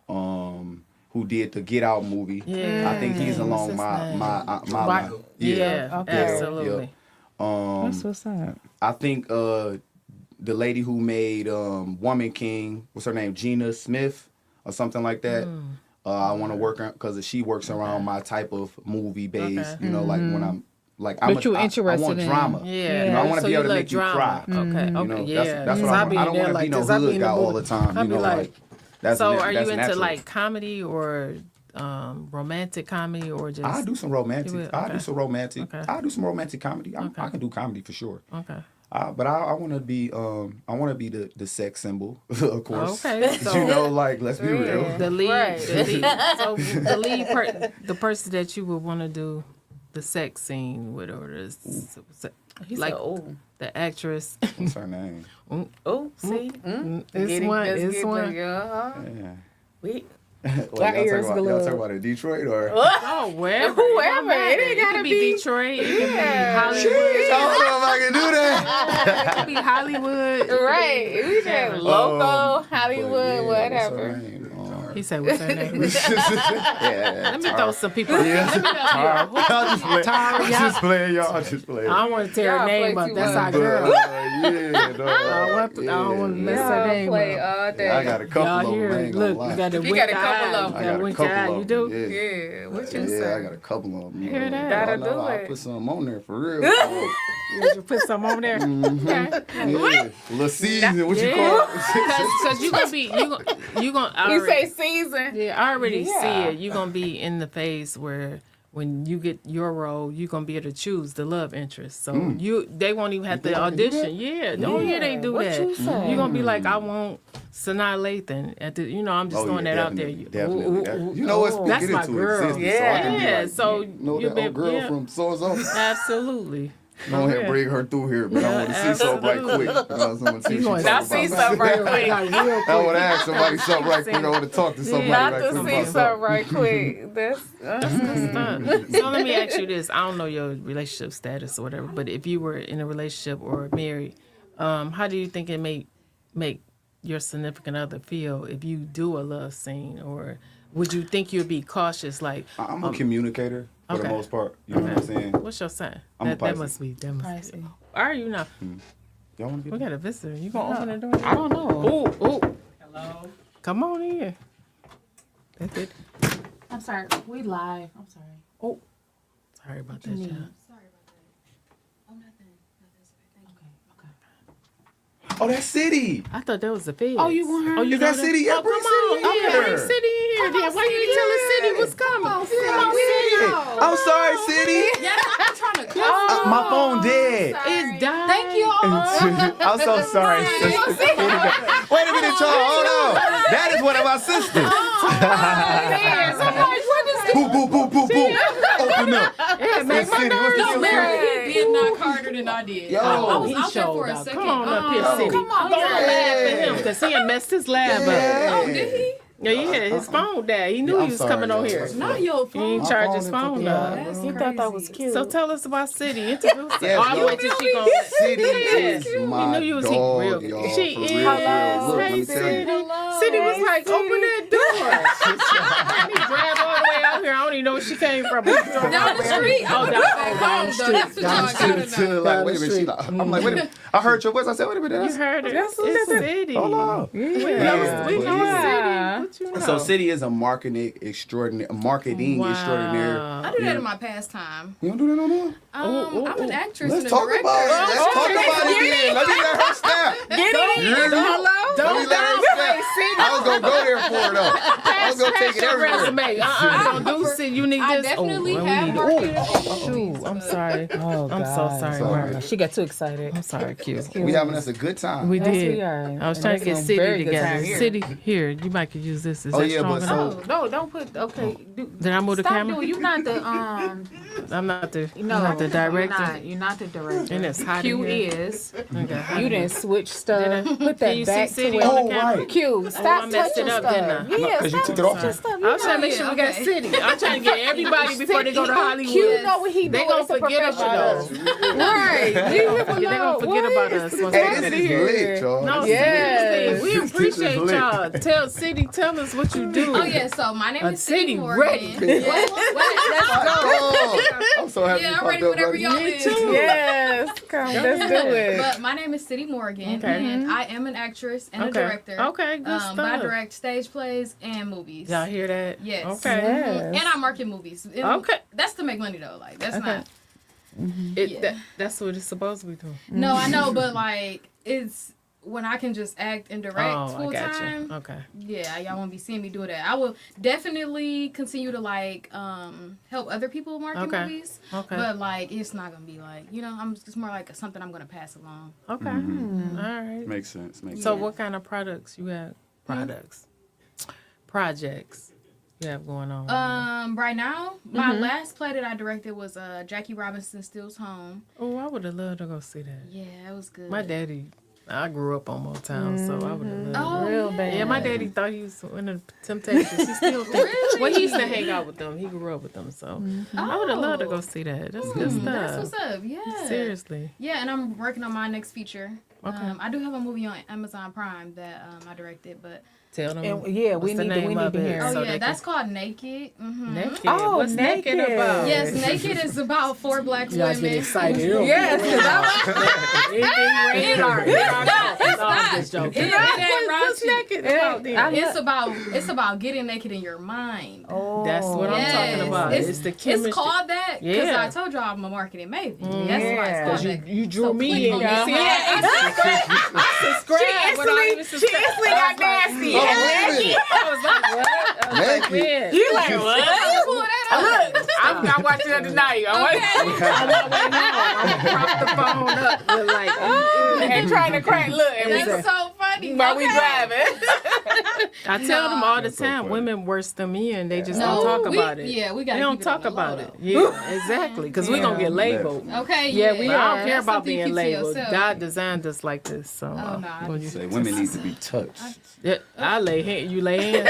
who did the Get Out movie. Yeah. I think he's What's along his my name? line. Yeah, Okay. absolutely. That's what's up. I think the lady who made Woman King, what's her name, Gina Smith. or something like that. I want to work on because she works around my type of movie base. Okay. You know, like when I'm like But you I interested want in- drama. Yeah. You know, I want to So be able to like make you drama. cry. Okay. Okay. You know, Yeah. that's what I I be want. I don't in there want to like be no this. I be hood in guy the all movie. the time. I You be know, like- like that's So na- are you that's into natural. like comedy or romantic comedy or just? I do some romantic. You will? I Okay. do some romantic. Okay. I do some romantic comedy. Okay. I can do comedy for sure. Okay. But I want to be the sex symbol, of course. Okay. So You know, like let's be real. the lead, Right. so the lead, the person that you would want to do the sex scene with, or He like said, "Oh, the actress. What's her name? oh, see, It's one. It's one. Yeah. We Well, Our ears y'all glove. talking about it in Detroit or? Oh, wherever. Whoever. It ain't gotta could be be- Detroit. It could be I Hollywood. don't know if I can do that. It could be Hollywood. right. We just local Hollywood, whatever. He said, "What's her name?" Yeah. Let me throw some people. Yeah. Let me throw- I'm just playing, y'all. Just playing. I don't want to tear her Y'all name play up. too That's much. our girl. Yeah, dog. I don't want to mess her name play up. all day. I got a couple Y'all of them. I hear? ain't gonna Look, lie. you got a You wink got a eye. couple of You I got a got a wink couple eye. of You them. do? Yeah. Yeah, what you Yeah, say? I got a couple of them. Hear that? Gotta do I'll it. put some on there for real. Did you put some on there? Okay. Yeah. Little season, what you Yeah. call it? Because you gonna be you gonna You say season. yeah, I already Yeah. see it. You're gonna be in the phase where when you get your role, you're gonna be able to choose the love interest. So they won't even have to think I can do audition. Yeah, no, yeah, they do What that. you say? You're gonna be like, I want Sanaa Lathan at the. You know, I'm just Oh, throwing yeah, that out there. definitely, definitely. Ooh, You know what's been That's getting my to girl. existence, so I can be Yeah, like, so you know you that been- old girl yeah. from so-and-so? Absolutely. Go ahead, Yeah. bring her through here, but I Yeah, want to see something right quick. You know, someone see You she gonna talk Now about see me. something right quick. Like, real I would quick. ask somebody something right quick. I want to talk to somebody Not right to quick see about something right quick. That's So let me ask you this. I don't know your relationship status or whatever, but if you were in a relationship or married, how do you think it may make your significant other feel if you do a love scene? Or would you think you'd be cautious? Like, I'm a communicator for the okay. most part. You know what I'm saying? what's your sign? I'm a That Pisces. must be. That must Pisces. be. Are you not? Y'all want to We get got a visitor. You gonna open the door? I don't know. Ooh, ooh. Hello. Come on in. That's it. I'm sorry. We live. I'm sorry. Oh, sorry about that, need? child. Oh, that's City. I thought that was the feds. Oh, you want her? Oh, you Is that know City? Yeah, Oh, bring come on. City in Okay, here. bring City in here. Then why you didn't tell us City was coming? Come on, City. I'm sorry, City. I'm trying to My phone dead. It's dying. Thank you. I'm so sorry, sister. Wait a minute, y'all. Hold on. That is one of my sisters. Boo, boo, boo, boo, boo. Open up. Yeah, make my City, what's the No, deal? Larry, he did knock harder than I did. Yo. I was He out there showed for a up. second. Come on up here, City. Come on. Don't laugh at Yeah. him because he had messed his lab up. Oh, did he? Yeah, his phone died. He knew I'm he was sorry, coming on y'all. here. Not your He ain't phone. charge phone his is phone fucking up. That's You thought that was cute. So tell us about City. Introduce her. Yes, Oh, you y'all. wait till she gonna. City Yes. is my knew you was dog, real. y'all. She for is. real, for real. Look, let Hey, me tell you. City. City was like, open that door. Let me drive all the way out here. I don't even know where she came from. Down the street. Oh, I'm down back home, though. That's what y'all gotta know. Like, wait a minute. She like, I'm like, wait a minute. I heard your voice. I said, wait a minute. You That's, heard it. It's City. hold on. We know Yeah. City. Yeah. What you know? So City is a marketing extraordinaire. I do that in my pastime. You don't do that no more? I'm an actress Let's and a talk director. about it. Let's talk about it then. Let me let her snap. Let me let her snap. I was gonna go there for it though. I was gonna take it your everywhere. resume. Don't do City. You need I this. definitely we have need marketed. Shoot, I'm sorry. Oh, I'm so God. sorry, Sorry. Mark. She got too excited. I'm sorry, Q. We having us a good time. We Yes, did. we are. I was And trying to it's get a City very good together. time here. City, here, you might could use this. Is Oh, that yeah, strong but enough? No, don't put. Okay. Did I move the Stop camera? doing. You not the I'm not the. No, I'm not the director. You're not the director. And it's hot Q in here. is. Okay. You didn't switch stuff. Put Can you that see back City to on it. the camera? right. Q, I stop messed touching it up, stuff. didn't I? Yeah, 'cause you stop took it off. touching stuff. I was trying to make sure we got okay. City. I'm trying to get everybody before they go to Hollywood. Q know what he They doing. gonna It's a forget about us. professional. Right. Leave him They gonna alone. forget What? about us. once Hey, we this get is here. lit, y'all. No, Yes. seriously, we This is appreciate lit. y'all. Tell City, tell us what you do. Oh yeah, so my name A is City city Morgan. ready. Let's go. Oh, I'm so happy. Yeah, you I'm popped ready up, whenever buddy. y'all is. Yes, come, let's do it. But my name is City Morgan, Okay. and I am an actress and a director. Okay, good stuff. But I direct stage plays and movies. Y'all hear that? Yes. Okay. Yes. And I market movies. And Okay. That's to make money though. Like that's Okay. not. It, that's what it's supposed to be doing. No, I know, but like it's when I can just act and direct I full got time. you. Okay. Yeah, y'all won't be seeing me do that. I will definitely continue to like help other people market Okay. movies. Okay. But like it's not gonna be like it's more like something I'm gonna pass along. Okay. All right. Makes sense. Makes So sense. what kind of products you have? Projects you have going on? Right now, my last play that I directed was Jackie Robinson Steals Home. Oh, I would have loved to go see that. Yeah, it was good. My daddy, I grew up on Motown, so I would have loved it. Real bad. Yeah, my daddy thought he was in the Temptations. He still thinks. Really? Well, he used to hang out with them. He grew up with them, so I would have loved to go see that. That's good stuff. That's what's up. Yeah. Seriously. Yeah, and I'm working on my next feature. Okay. I do have a movie on Amazon Prime that I directed, but Tell them. And, yeah, we what's the need to name of it? hear. oh So yeah, they that's can- called Naked. Naked. Oh, What's naked Naked. about? Yes, Naked is about 4 black You guys women. get excited. Yes, Anything rated R. It's No, I'm not. just joking. It ain't What's raunchy. naked about then? It's about getting naked in your mind. That's what I'm talking about. It's the chemistry. It's called that because Yeah. I told y'all I'm a marketing maven. That's why it's called that. You drew So me click in. on You that. see Yeah, that? I subscribed without even subscribing. got nasty. Oh, wait a minute. I was like, what? I was like, Naked. man. You like what? Pull that out. I'm watching that tonight. I'm not waiting home. I'm gonna prop the phone up with like, And trying to crack. Look, and That's so funny. while we Okay. driving. I tell them all the That's so time, funny. women worse than men. They just No, don't talk we- about it. yeah, we gotta They don't keep it on talk the about low, it. Yeah, exactly. Because we're gonna get labeled. Okay. Yeah, we yeah. don't care That's about something you being keep to labeled. yourself. God designed us like this, so Oh, no, I when you- Say women need to be touched. yeah, I lay hand. You lay hands.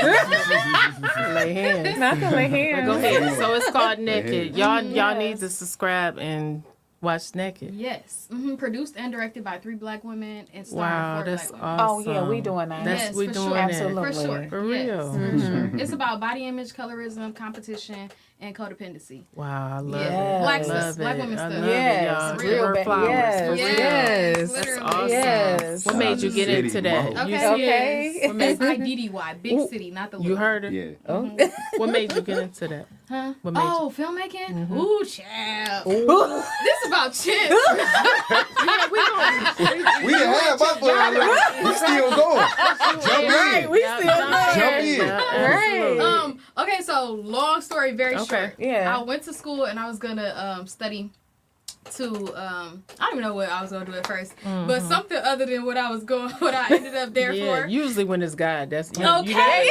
lay hands. Not to lay hands. Go ahead. So it's called Naked. hands. Y'all need to subscribe and watch Naked. Yes. Produced and directed by 3 black women and starring Wow, 4 that's black women. awesome. Oh yeah, we doing that. That's Yes, we for doing sure. it. Absolutely. For sure. For Yes, real. for sure. It's about body image, colorism, competition, and codependency. Wow, I love Yeah. it. Black I sis, love black it. women I stuff. love Yes, it, y'all. real Give her bad. flowers. Yes, For real. yes. That's Literally. awesome. Yes. What made you get City into that? Mo. You Okay. see- Okay. Yes. What made- S-I-D-D-Y, big city, not the little. You heard it? Yeah. Oh. What made you get into that? Huh? What made Oh, filmmaking? Ooh, child. This about chips. We didn't have my boy. We still going. Jump in. We still Jump in. Right. Okay, so long story very Okay. short. Yeah. I went to school and I was gonna study to I don't even know what I was gonna do at 1st, but something other than what I ended up there Yeah, for. usually when it's God, that's you Okay.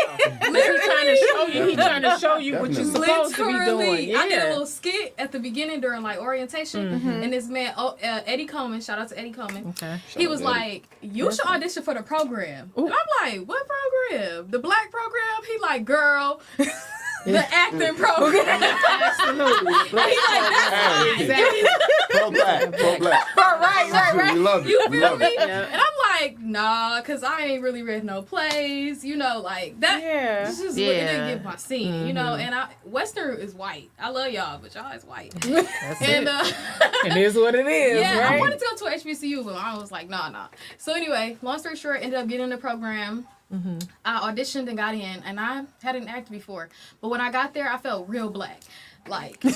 He trying to show you what you're Definitely. supposed to be doing. Yeah. I did a little skit at the beginning during like orientation, and this man, Eddie Coleman, shout out to Eddie Coleman. Okay. He was Shout out to like, "You should audition for the program." And I'm like, "What program? The black program?" He like, "Girl, the acting program." Absolutely. He's like, "That's Exactly. Pro black. Pro black. Right. We love it. You We feel love me?" it. Yeah. And I'm like, "Nah, cause I ain't really read no plays, you know, like that." Yeah. It's just it Yeah. didn't get my scene, you know. And Western is white. I love y'all, but y'all is white. That's And it. It is what it is, yeah, I right? wanted to go to HBCU, but I was like, nah. So anyway, long story short, ended up getting in the program. I auditioned and got in, and I hadn't acted before. But when I got there, I felt real black. Like, I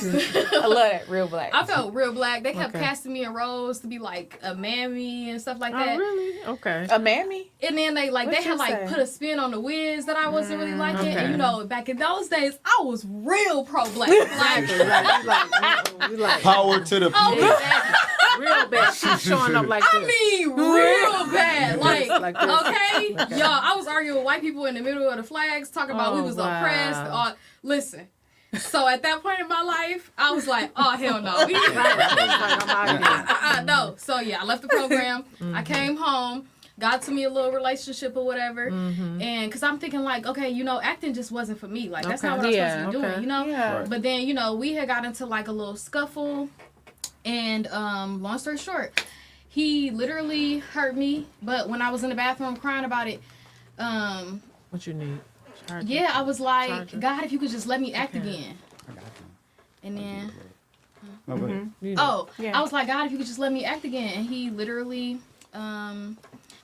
love that. Real black. I felt real black. They kept Okay. casting me in roles to be like a mammy and stuff like Oh, that. really? Okay. A mammy? And then they What had you like say? put a spin on the Wiz that I wasn't really liking. okay. And you know, back in those days, I was real pro black. Like, You like Power to the oh, people. exactly. real bad. She's showing up like I this. mean, real bad. Like, Like this. okay, y'all, I was arguing with white people in the middle of the flags, talking about we Oh, was wow. oppressed. Listen. So at that point in my life, I was like, oh, hell no. No. So yeah, I left the program. I came home. Got to me a little relationship or whatever, and because I'm thinking like, okay, you know, acting just wasn't for me. Like that's Okay. not what I was Yeah, supposed to be okay. doing, you know. Yeah. Right. But then you know, we had got into like a little scuffle, and long story short, he literally hurt me. But when I was in the bathroom crying about it, What you need? Charger. yeah, I was like, Charger. God, if you could just let me act Okay. again. I got you. And then Oh, I was like, God, if you could just let me act again. And he literally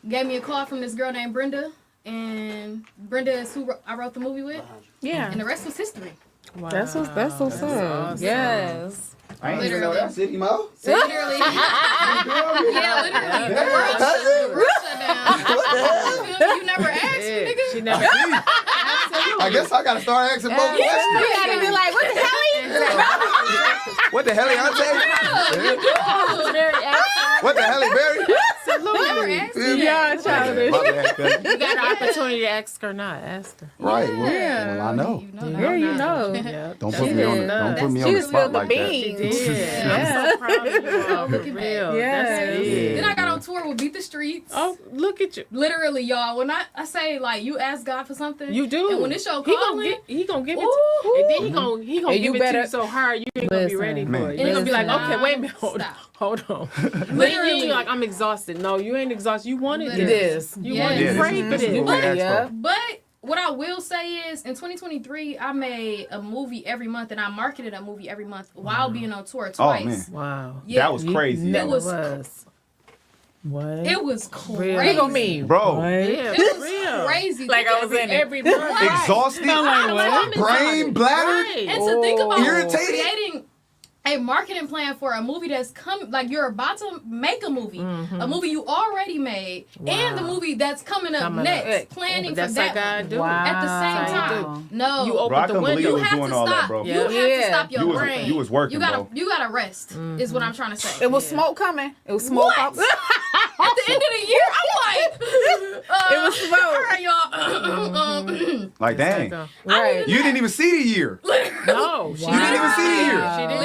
gave me a call from this girl named Brenda. And Brenda is who I wrote the movie with. Yeah. And the rest was history. Wow. That's so sad. awesome. Yes. I ain't even know that. City Mo? Literally. Yeah, literally. The world shut down. You never asked me, nigga. She never. I guess I gotta start asking more You questions. gotta be like, what the hell What the hell, Auntie? What the hell, Barry? You never asked me Yeah, that. childish. My bad, cuz. You got an opportunity to ask her, not ask her. Right. Well, Yeah. well, I know. You know that. Yeah, you know. Yeah. Don't put me on the, don't put me on She the was spot spilled the like that. beans. Yeah. I'm so proud of you all, for real. Yes. That's big. Then I got on tour with Beat the Streets. Oh, look at you. Literally, y'all. When I say like you ask God for something, You do. And when this show he calling, gonna give it. Ooh. And then he gonna And give you it to better- you so hard you ain't gonna be Listen. ready for Man. it. You're gonna be like, Listen. okay, wait a minute, hold on. But you ain't like, I'm exhausted. No, you ain't exhausted. You wanted It this. is. You Yes. wanted Yeah, to this pray is- for this is this. what we asked Yeah. for. But what I will say is, in 2023, I made a movie every month, and I marketed a movie every month while being on tour twice. Oh, man. Wow. Yeah, That was crazy. It was. What? It was Real. crazy. Look at me. Bro, Yeah, It for was real. crazy. Like I was in it. Every month. exhausted, brain, bladder. Right. And to think about Irritated. creating a marketing plan for a movie that's coming, like you're about to make a movie you already made, and the movie that's coming up next. Planning That's for like that God do. Wow. at the That's same how you time. No, You Bro, I open the couldn't believe window. you you was have doing to all stop. that, bro. You have to Yeah. stop your You was- brain. you was working, you bro. gotta rest. Is what I'm trying to say. It was smoke coming. It was smoke. What? Up. At the end of the year, I'm like, It was smoke. All right, y'all. Like, dang. Right. You didn't even see the year. No, she You didn't even see the year. She didn't.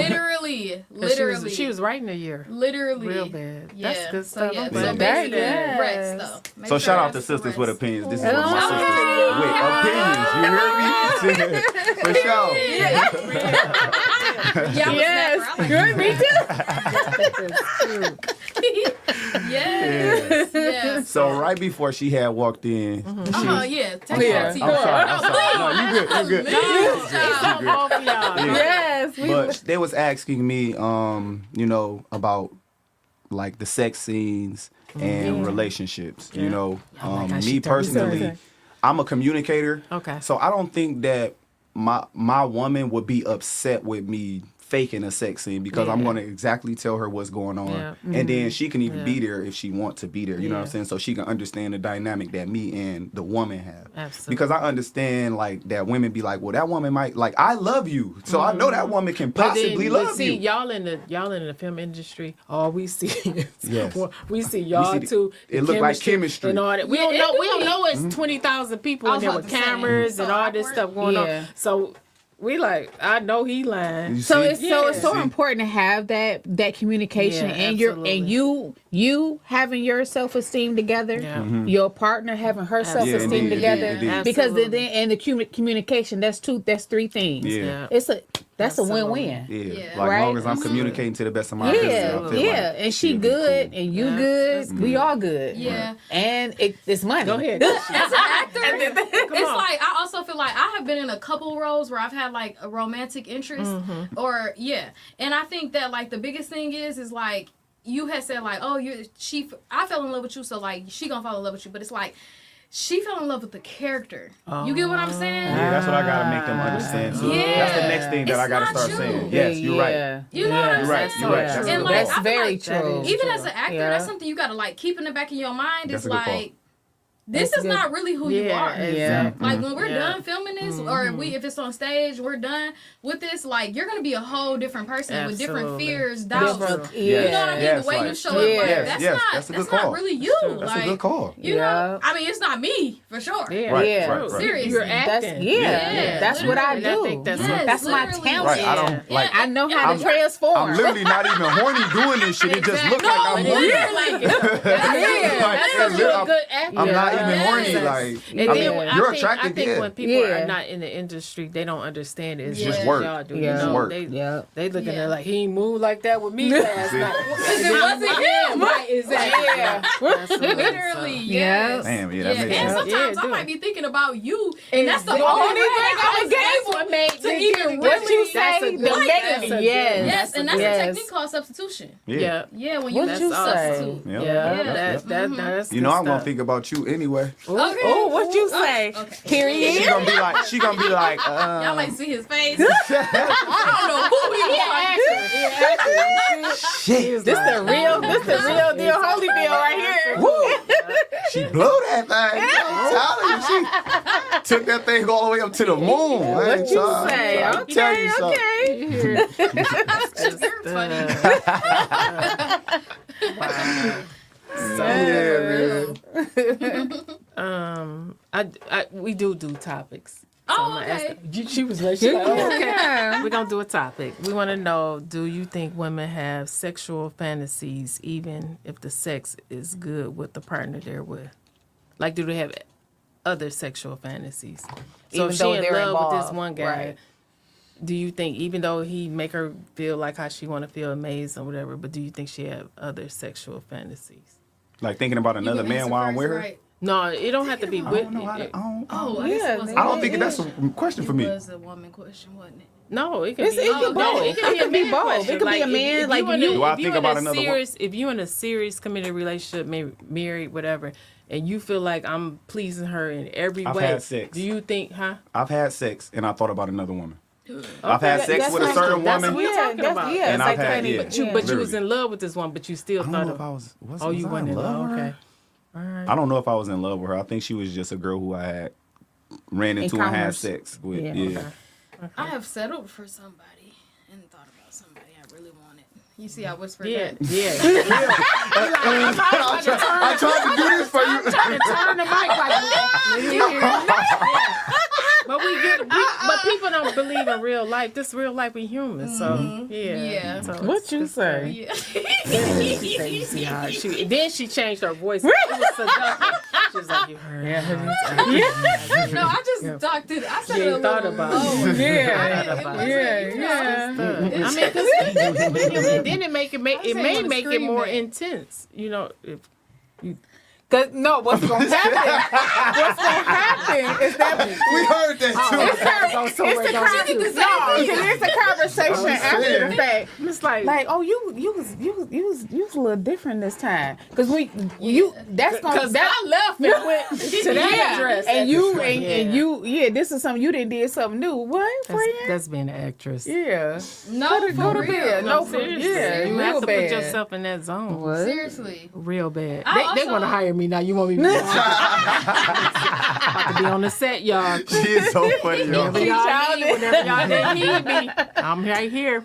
Literally. She was writing a year. Literally. Real bad. Yeah. That's good So, stuff. yeah. I'm So glad Very basically, good. rest though. Make So sure shout out to that's the Sisters with rest. Opinions. This is one of my Oh. sisters with opinions. You hear me? For sure. Yeah, Yes. I Good. Me too. Yes. Yes. So right before she had walked in, Yeah. Take Yeah. it I'm sorry. I'm sorry. No, you good. You good. It's both of y'all. Yeah. Yes. We But they was asking me, you know, about like the sex scenes and relationships. You know, how me she told me personally, something. I'm a communicator. Okay. So I don't think that my woman would be upset with me faking a sex scene because I'm Yeah. going to exactly tell her what's going on. Yeah. And then she can even Yeah. be there if she wants to be there. You know what I'm Yeah. saying? So she can understand the dynamic that me and the woman have. Absolutely. Because I understand like that women be like, well, that woman might like, I love you. So I know that woman can possibly love see, you. y'all in the film industry, all we see is Yes. we see y'all We see two. it look like chemistry. and all that. We Yeah, don't know it's 20,000 people I in was there about with to say, cameras so and all this awkward. stuff going Yeah. on. So we like, I know he lying. You So see? it's so Yeah. so important to have that communication Yeah, and absolutely. you having your self-esteem together, Yeah. your partner having her self-esteem indeed, together, indeed. because then Absolutely. and the communication that's three things. Yeah. That's Absolutely. a win-win. Yeah, Yeah. like Right? long as I'm communicating to the best of my ability, I Yeah, feel yeah, like and she she'll be good, cool. and you Yeah, good. that's We all good. Yeah. and it's money. Go ahead. As an actor, it's on. like I also feel like I have been in a couple roles where I've had like a romantic interest, or and I think that like the biggest thing is like you had said like, oh, I fell in love with you, so like she gonna fall in love with you, but it's like she fell in love with the character. You get what I'm saying? Yeah, that's what I gotta make them understand too. Yeah. That's the next thing that It's I gotta not start you. saying. Yes, you're right. You know what I'm You're right, saying? you're right. That's And a like, good That's I feel very like true. even as an actor, Yeah. that's something you gotta like keep in the back of your mind. That's It's a good call. like this is not really who you Yeah, are. exactly. Like when we're Yeah. done filming this, or if it's on stage, we're done with this. Like you're gonna be a whole different person with different Absolutely. fears, doubts. Different- You know what I mean? Yes, the way you like- show up, Yeah. like, Yes, that's yes, not that's a that's good not call. really you. That's like a good call. you know, I mean, it's not me for sure. Yeah, Right, yeah. right, right. Seriously. You're That's acting. yeah. That's what I And I do. think that's Yes, That's my literally. talent. Right, I don't like. I know how to I'm transform. I'm literally not even horny doing this shit. It just look like I'm horny. Yeah, like it. Like, That's it look- a good actor. I'm not feeling horny. Yes. Like, And I then mean, when- you're I attracted. think Yeah. when people Yeah. are not in the industry, they don't understand it. It's Just just work. y'all do. Yeah. You know, Work. they Yeah. they looking Yeah. at like he ain't moved like that with me last night. Because it wasn't him. Right? Exactly. Yeah. Literally, Yeah. yes. Damn, yeah, that Yeah, makes and sense. sometimes Yeah, I do might it. be thinking about you, and that's the The only only thing thing I I was was able made to even what really you say, That's a the good- make that's a good- yes. Yes, and that's Yes. a technique called substitution. Yeah. Yeah, when you What you say? substitute. Yeah. Yeah, Yeah. that's You know, good I'm gonna stuff. think about you anyway. Okay. Oh, what you say? Okay. Here he She is. gonna be like, Y'all might see his face. I don't know who he is. shit. This the real deal Holyfield right here. Woo. She blew that thing. I'm telling you, she took that thing all the way up to the moon. What you say? Okay, okay. You're funny. So, Yeah, man. we do topics. So Oh, I'm gonna ask okay. her- She was like, she like, okay. Yeah. We're gonna do a topic. We want to know: do you think women have sexual fantasies, even if the sex is good with the partner they're with? Like, do they have other sexual fantasies? So Even if she though in they're love with this involved, one guy, right. do you think even though he make her feel like how she want to feel amazed or whatever, but do you think she have other sexual fantasies? Like thinking about You another can man answer while I'm first, with her. right? No, it don't have to be I with. don't know how to, Oh, Yeah, I don't think that's a question for me. It was a woman question, wasn't it? No, it can It's- be. it can no, both. it can be, It can be a man both. question. It could be a man, like in you- a- Do I if you think in about a another serious, if you in a serious committed relationship, married, whatever, and you feel like I'm pleasing her in every I've way, had sex. do you think, huh? I've had sex and I thought about another woman. I've had sex that's with a what- certain that's woman. what we're talking that's- about. yeah, And it's I've like had- that. yeah. But you was Literally. in love with this one, but you still I don't thought know of. if I was. Oh, you was I weren't in love. with her? Okay. All right. I don't know if I was in love with her. I think she was just a girl who I had ran into and had Encounters. sex with. Yeah. Yeah. Okay. I have settled for somebody and thought about somebody I really wanted. You see, I whispered Yeah, that. yeah. I tried to do this for you. Turn the mic like But people don't believe in real life. This real life we humans. So yeah. Yeah. So What you it's- say? Yeah. She said, you see how she. Then she changed her voice. It was seductive. She was like, you heard. No, I just talked it. I said Yeah, it a you thought little about lower. it. Yeah. Thought about It it. wasn't, you know, I mean, because then it make it I may wanna make it scream more it. intense. You know, if Cause no, what's gonna happen? What's gonna happen is that We heard that it's a conversation after the fact. it's like, Like, oh, you was a little different this time. Cause you that's gonna because that I left and went to that address, and you Yeah. this is something you did something new. What, friend? that's being an actress. Yeah. No, Go for to real. bed. No, for seriously. yeah, you real have to bad. put yourself in that zone. What? Seriously. Real bad. I They also- want to hire me now. You want me to be about to be on the set, y'all. She is so funny, y'all. Whenever y'all need me, I'm right here.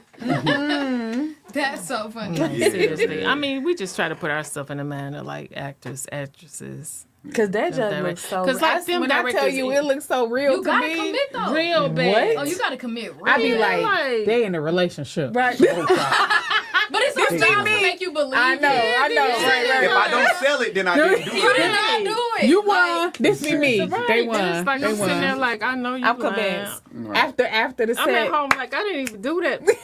That's so funny. Seriously. I mean, we just try to put ourselves in a manner like actors, actresses. Cause that just direct- looks so. 'cause like them when I tell directors you, in- it looks so real You to gotta me. commit though. Real bad. Oh, you gotta commit. Real. I be Yeah, like, like- they in a relationship. Right. but it's our job to make you believe. I know, right. If I don't sell it, then I didn't do You it. did not do it. You won. This be me. Right. They Then won. It's like They I'm sitting there won. like, I know you I'm lying. convinced. After the I'm at set, home like, I didn't even do that. But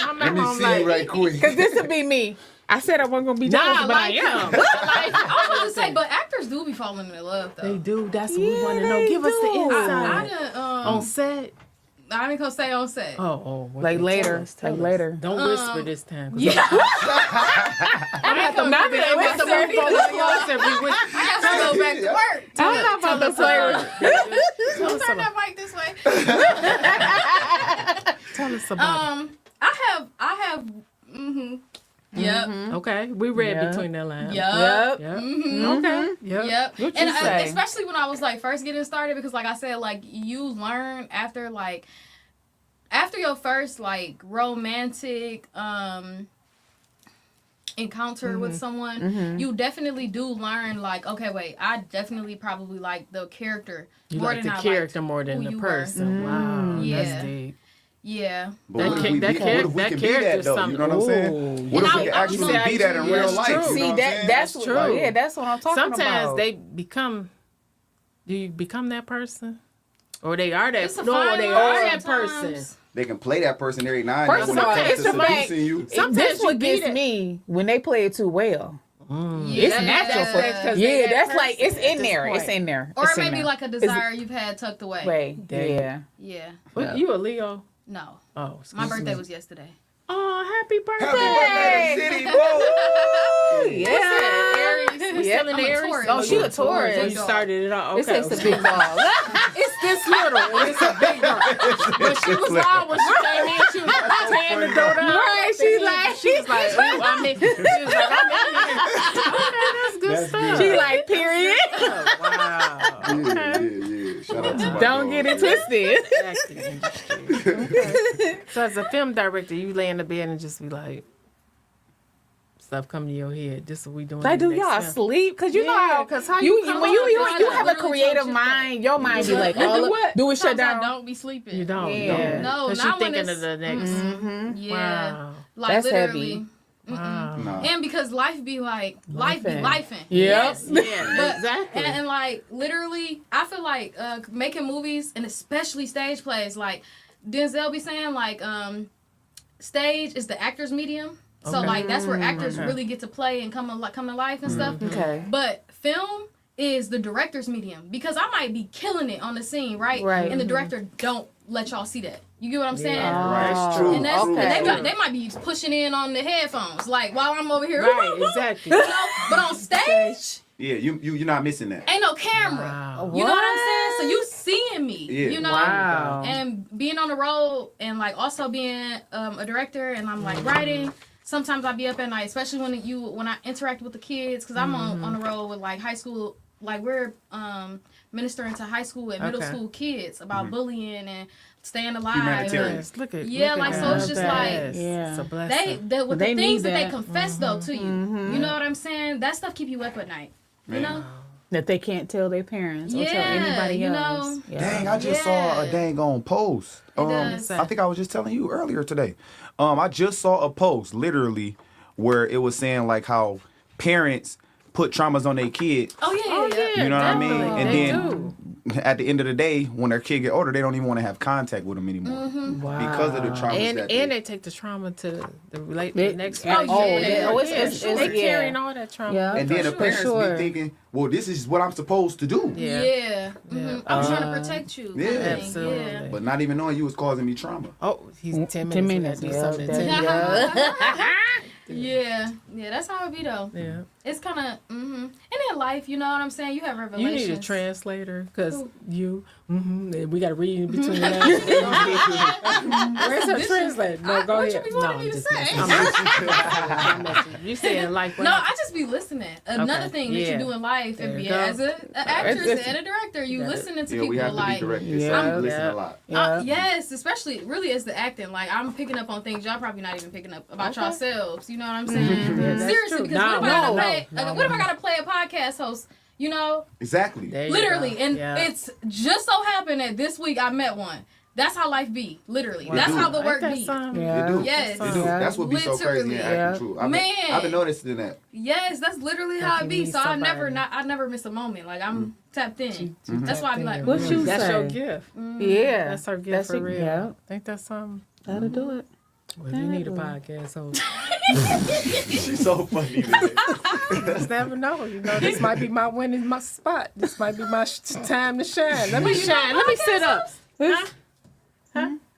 I'm at home like, quick. cause this would be me. I said I wasn't gonna be nah, jealous, but like, I am. I was about to say, but actors do be falling in love though. they do. That's what we Yeah, want to know. they Give us the do. I inside. didn't. On set. I didn't gonna say on set. Oh, what Like they later, tell us, tell like us. later. Don't whisper this time. 'cause Yeah. I'm not gonna gonna be able whisper. to move forward closer. We whisper. I have to go back to work. I'm not about to play with Tell us Turn about. that mic this way. Tell us about. I have. Yep. Okay, we read Yeah. between the lines. Yep. Yep. Mhm. Okay. Yep. Yep. What And you say? especially when I was like first getting started, because like I said, like you learn after your first like romantic encounter with someone, you definitely do learn like, okay, wait, I definitely probably like the character You more like than the I character liked more than who the you were. person. Wow, Yeah. that's deep. Yeah. But That what if ca- we that be, char- what if we that can be character's that though? You know what I'm saying? something. What if And we can I- actually I'm be that in real that's life? true. You know See, what I'm that saying? that's That's what, true. yeah, that's what I'm talking about. Sometimes they become. Do you become that person, or they are that? It's a No, fine they line are that sometimes. person. They can play that person every now and then First when of it all, comes it's to the fact- seducing you. Sometimes this you what be gets that- me when they play it too well. Yeah, It's natural for that's 'cause they yeah. that That's like person it's in at this there. It's point. in there. Or It's it in may be there. like a desire you've had tucked away. Wait, There you- yeah. Yeah. What, you a Leo? No. Oh, My excuse birthday me. was yesterday. Oh, happy birthday! Happy birthday to City Boy! Yeah. Aries. Yeah, Still in I'm a Aries? Taurus. Oh, she a So Taurus. you started it off. This Okay. is a big ball. It's this little. And it's a big girl. But she was loud when she came in. She was tearing the door down. Right, she's like- she was like, ooh, I'm in. She was like, I'm in here. Okay, that's good That's stuff. She like period. Oh, wow. Yeah. Shout out to my Don't dog, get it man. twisted. Acting industry. Okay. So as a film director, you lay in the bed and just be like, stuff come to your head. This is what we doing. Like, do next y'all film. sleep? Because you know Yeah, how 'cause how you you come when up you with you, this you stuff? have a Literally creative talk shit mind. Your mind be You like, do all what? do it shut Sometimes I down. don't be sleeping. You don't. Yeah. No, Because not you're when thinking it's- of the next. Yeah. Wow. Like That's literally. heavy. Wow. Nah. And because life be like life be Lifing. lifing. Yeah. Yes. Yeah, But, exactly. and like literally, I feel like making movies and especially stage plays, like Denzel be saying, like stage is the actor's medium. So Okay. like that's where actors Okay. really get to play and come to life and stuff. Okay. But film is the director's medium because I might be killing it on the scene, right? Right. And the director don't let y'all see that. You get what I'm saying? Yeah. That's true. And that's Okay. and they might be pushing in on the headphones, like while I'm over here. Right, exactly. You know? But on stage, Yeah, you're not missing that. ain't no camera. Wow. You know what I'm saying? So you seeing me. Yeah. You know? Wow. And being on the road and like also being a director and I'm like writing. Sometimes I be up at night, especially when I interact with the kids, because I'm on the road with like high school, like we're ministering to high school and middle Okay. school kids about bullying and staying alive. Humanitarian. Yes, look at Yeah, look like, at so it's that. just like- Yes, Yeah. it's a They blessing. with They the need things that they that. confess though to you. You know what I'm saying? That stuff keep you up at night. You Man. know? That they can't tell their parents or tell Yeah, anybody you else. know. Yeah. Dang, I just saw a Yeah. dang on post. does. I think I was just telling you earlier today. I just saw a post literally where it was saying like how parents put traumas on their kid. Oh yeah. You know what I mean? definitely. And They then do. at the end of the day, when their kid get older, they don't even want to have contact with them anymore Wow. because of the traumas And that they take the trauma to the next Oh, relationship. yeah. Oh, it's They yeah. carrying all that trauma. Yeah. and then the For parents sure. be thinking, well, this is what I'm supposed to do. Yeah. I'm trying to protect you. Yeah. kind of thing. Absolutely. Yeah. But not even knowing you was causing me trauma. Oh, he's 10 minutes. 10 We minutes. gotta do Yeah, something in that- 10 yeah. Yeah, that's how it be though. Yeah. It's kind of, and in life, you know what I'm saying? You have You revelations. need a translator because Who? we got to read in between the lines. Where's her translator? No, go What ahead. you be wanting No, me to just say? messing. I'm messing. I'm messing. You saying like No, I just be listening. Another Okay. thing that Yeah. you do in life and There be you go. as an actress and a director, you Got it. listening to Yeah, people we have to like. be directors. Yeah. So we listen Yeah. a lot. Yeah. Yes, especially really as the acting. Like I'm picking up on things y'all probably not even picking up about Okay. yourselves. You know what I'm saying? Yeah, that's Seriously, true. because No, what if I gotta no, play? no, What if I no. gotta play a podcast host? You know, Exactly. There you literally, go. and Yeah. it's just so happened that this week I met one. That's how life be. Literally, Wow. that's do. how the Ain't work that be. something? Yeah. They do. Yes. They do. Yeah. That's what be so crazy in Literally. acting Yeah. true. Man. I've been noticing that. Yes, that's literally how it you be. need So I never somebody. I never miss a moment. Like I'm tapped in. Mm-hmm. That's why I be like, What you That's say? your gift. Yeah. That's her gift That's for it. real. Yeah. Think that's something? That'll do it. Well, you need a Definitely. podcast so She's so funny today. just never know. You know, this might be my winning my spot. This might be my time to shine. Let me shine. Let me sit up.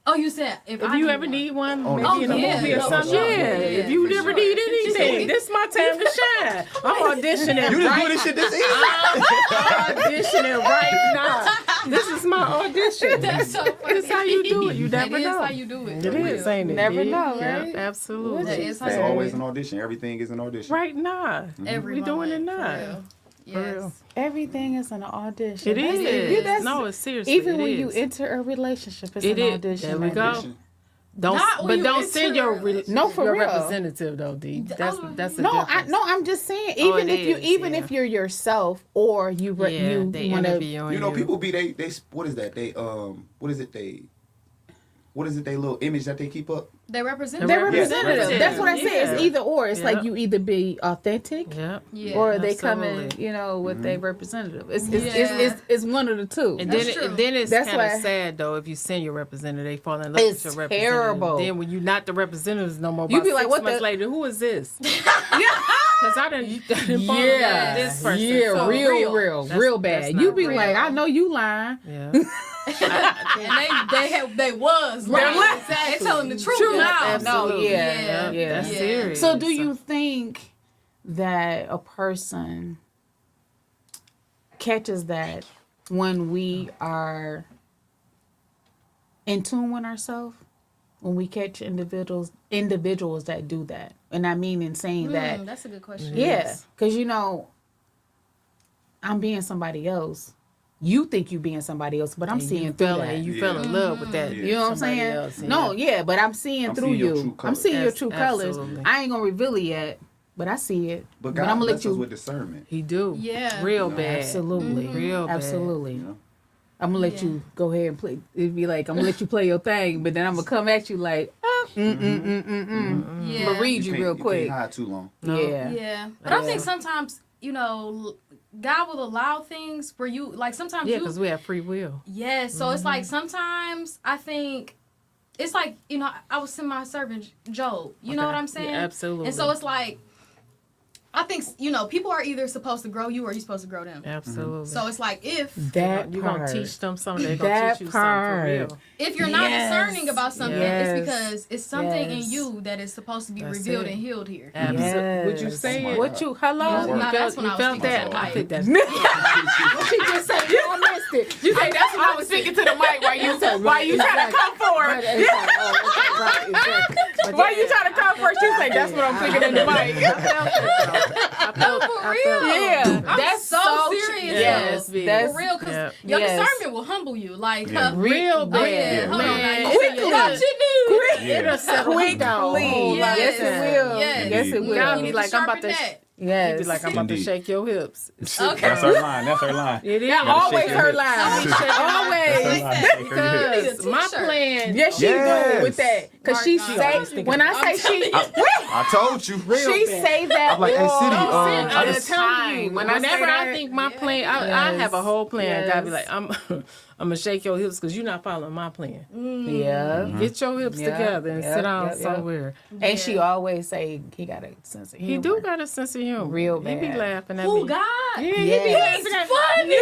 oh, you said if If I you need ever one. need one, Oh, maybe in a yeah. movie or Oh, something. sure. Yeah. Yeah, If you for never sure. need anything, this is my time to shine. I'm auditioning. You just right doing this shit this easy? I'm auditioning right now. This is my audition. That's so funny. This is how you do it. You That never is know. how you do it. It for is, real. ain't it? Never Yeah. know, Yeah, right? absolutely. That is how It's you do always it. an audition. Everything is an audition. Right now. Every We doing it moment, for now. real. For Yes. real. Everything is an audition. It is. That's- No, it's seriously. Even it when you is. enter a relationship, it's It an is. audition. There we baby. go. Don't, Not when but you don't enter send your No, for your real. representative though, D. That's Oh, that's a No, difference. I'm just saying. Oh, Even it if you, is, even yeah. if you're yourself, or you, Yeah, you they want to. interviewing You know, people be they what is that? They what is it? They what is it? They little image that they keep up. They represent. They're Yes, representative. That's what I said. It's Yeah. either or. It's Yeah. like you either be authentic Yeah. Yeah. or they come in, Absolutely. with their representative. It's Yeah. it's one of the two. And That's then, true. then it's That's kind of why- sad though if you send your representative, they fall in love It's with your representative. terrible. Then when you're not the representatives no more, You about be like, 6 what months the- later, who is this? Because I didn't fall in love with this person. yeah, So real That's- bad. that's You not be real. like, I know you lying. Yeah. And they was right. They telling the truth now. Absolutely. yeah. That's Yeah. serious. So, do you think that a person catches that when we are in tune with ourselves? When we catch individuals that do that, and I mean in saying that, That's a good question. yeah, because I'm being somebody else. You think you being somebody else, but I'm seeing you through fell that. and you fell in love with that. You know what I'm somebody saying? else, No, yeah, but I'm seeing I'm through seeing your you. true I'm colors. seeing your Yes, true colors. absolutely. I ain't gonna reveal it yet, but I see it. But I'm God gonna let bless us you. with discernment. He do. Yeah. Real bad. Absolutely, Real bad. absolutely. You know? I'm gonna let Yeah. you go ahead and play. It'd be like I'm gonna let you play your thing, but then I'm gonna come at you like, Yeah. I'm gonna read you real You quick. can't hide too long. Yeah. Yeah. But I think sometimes, God will allow things for you. Like sometimes Yeah, you. because we have free will. Yeah. So it's like sometimes I think it's like, I was in my servant Job. You know Okay. what I'm saying? Yeah, absolutely. And so it's like, I think, people are either supposed to grow you or you're supposed to grow them. Absolutely. So it's like if That you're going part. to teach them something, they're going to That teach you something for part. real. you're not Yes. discerning about something, Yes. it's because it's something Yes. in you that is supposed to be That's revealed it. and healed here. Absolutely. Would you Yes. say Oh it? my What you? Hello. Yeah. You Nah, that's when I was felt thinking that? to the I mic. think that's What she just said? You don't missed it. You say that's what I was speaking to the mic while you trying to come forward. Why you trying to come first? You say that's what I'm thinking in the mic. I felt For real. Yeah, I'm that's so serious. Yes, though. that's For real, because Yeah. your Yes. discernment will humble you. Like, Yeah. real Oh, bad. yeah. Hold on, now. Man, You said you got your news. Yeah. quickly. Yes. Yes, it will. Yes. Yes, it will. God You be need like, to I'm about sharpen to. that. Yes. Be like, I'm about to Indeed. shake your hips. Okay. That's her line. That's her line. It is. That always her line. Always. Because Shake your my hips. plan. Yes, she Yes. do with that. Because she Mark, say, when I say she, I told you. she say that I'm like, hey, all City, the I'm I just just- telling you. Whenever I think my plan, I have a whole plan. Yes. God be like, I'm gonna shake your hips because you're not following my plan. Yeah. Get your hips Yeah, together and yeah, sit down yeah, yeah. somewhere. And she always say he got a sense of humor. He do got a sense of humor. Real He be bad. laughing at Oh, me. God. Yeah, he be Yes. laughing at Funny.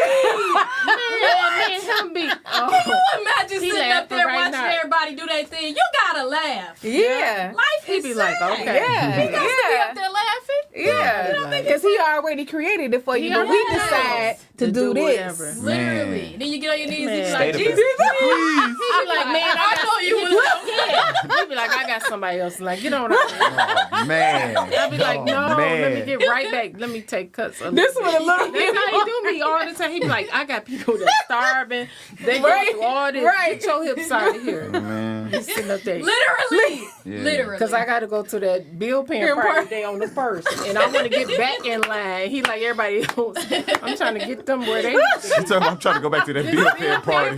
Man, him be. Oh. Can you imagine He sitting up laughing there right watching now. everybody do their thing? You gotta laugh. Yeah. Life He is be like, sad. okay. Yeah. He got to be up there laughing. Yeah. Because he already created it for you. But we already decide to To do do this. whatever. Literally. Then you get on your knees and you be Man. like, Stay Jesus, the please. He be like, man, I know you will. Yeah. He be like, I got somebody else. Like, get on out there. Oh, man. I be like, no, let me man. get right back. Let me take cuts. This one a little bit. That's how he do me all the time. He be like, I got people that's starving. They go Right, through all this. right. Get your hips out of here. Man. He's sitting up there. Literally. Yeah. Literally. Because I got to go to that bill paying party day on the 1st. And I want to get back in line. He like everybody else. I'm trying to get them where they I'm trying to go back to that bill paying party.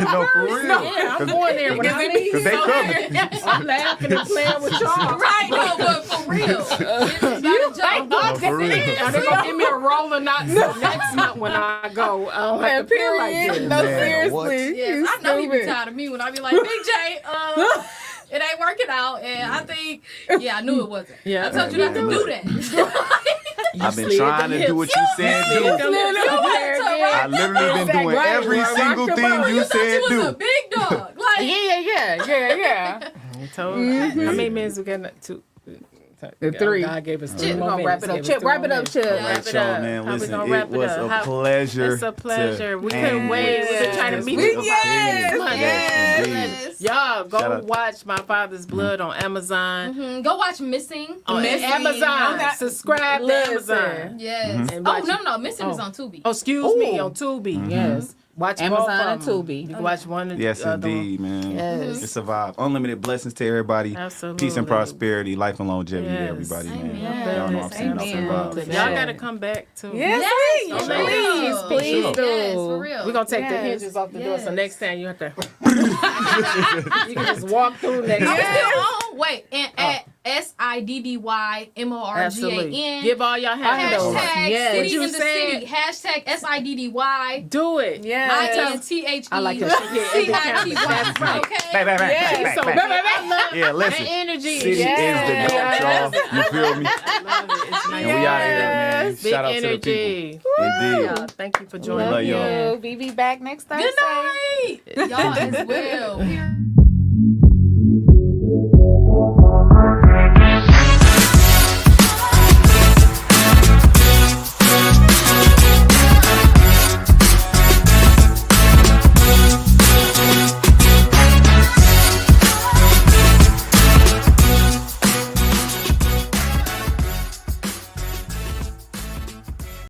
No, for real. Yeah, I'm going there when I leave. 'Cause they coming. I'm laughing and playing with y'all. Right, no, but for real. It's not a joke. No, for real. Now they gonna give me a roller knot next month when I go. I don't have to feel like Period. this. No, Man, what? seriously. Yes, You I know he be stupid. tired of me when I be like, Big J, it ain't working out. And I think, I knew it wasn't. Yeah. I told you not to do that. I've been slid trying them to do what you said do. I literally been doing Right, every right, single rock thing them you You thought said you was a do. big dog. Like, Yeah. I told how many minutes we got? Two. The three. God gave us We're 3 more gonna wrap minutes. it up. Gave us Chip, 3 wrap more it up, minutes. Chip. Wrap Right, it y'all, up. man. How we Listen, gonna it wrap it was up? a How- pleasure. It's a pleasure. We to couldn't hang wait. with We've been trying to Sisters meet with you. Yes, Opinions. yes. indeed. Y'all go Shout out. watch My Father's Blood on Amazon. go watch Missing. On Missing. Amazon. Okay. Subscribe to Listen. Amazon. Yes. And Oh, watch no. Missing is on Tubi. Oh, excuse me, on Tubi. Yes. Watch Amazon both and of 'em. Tubi. You can watch one or Yes, the other one. indeed, man. Yes. It's a vibe. Unlimited blessings to everybody. Absolutely. Peace and prosperity, life and longevity to Yes. everybody, man. Amen. Y'all know what I'm saying? It's a Amen. vibe. Yes. Y'all gotta come back too. Yes, Yes, please. for real. Please sure. do. Yes, for real. We're gonna take the Yes. hinges off the door, so Yes. next time you have to you can just walk through next I'm time. still on. Wait, and at SIDDYMORGAN. Absolutely. Give all y'all handles. Hashtag Yes. city What you in the said? city. Hashtag SIDDY. Do it. Yes. INTHE. I like your shit. That's right. Okay. Yes. So, Yeah, listen. energy. City is the dope, y'all. You feel me? Love it. It's nice. And we out of here, man. Big Shout out to the energy. people. Indeed. Y'all, thank you for joining love me. y'all. We be back next Thursday. Good night. Y'all as well.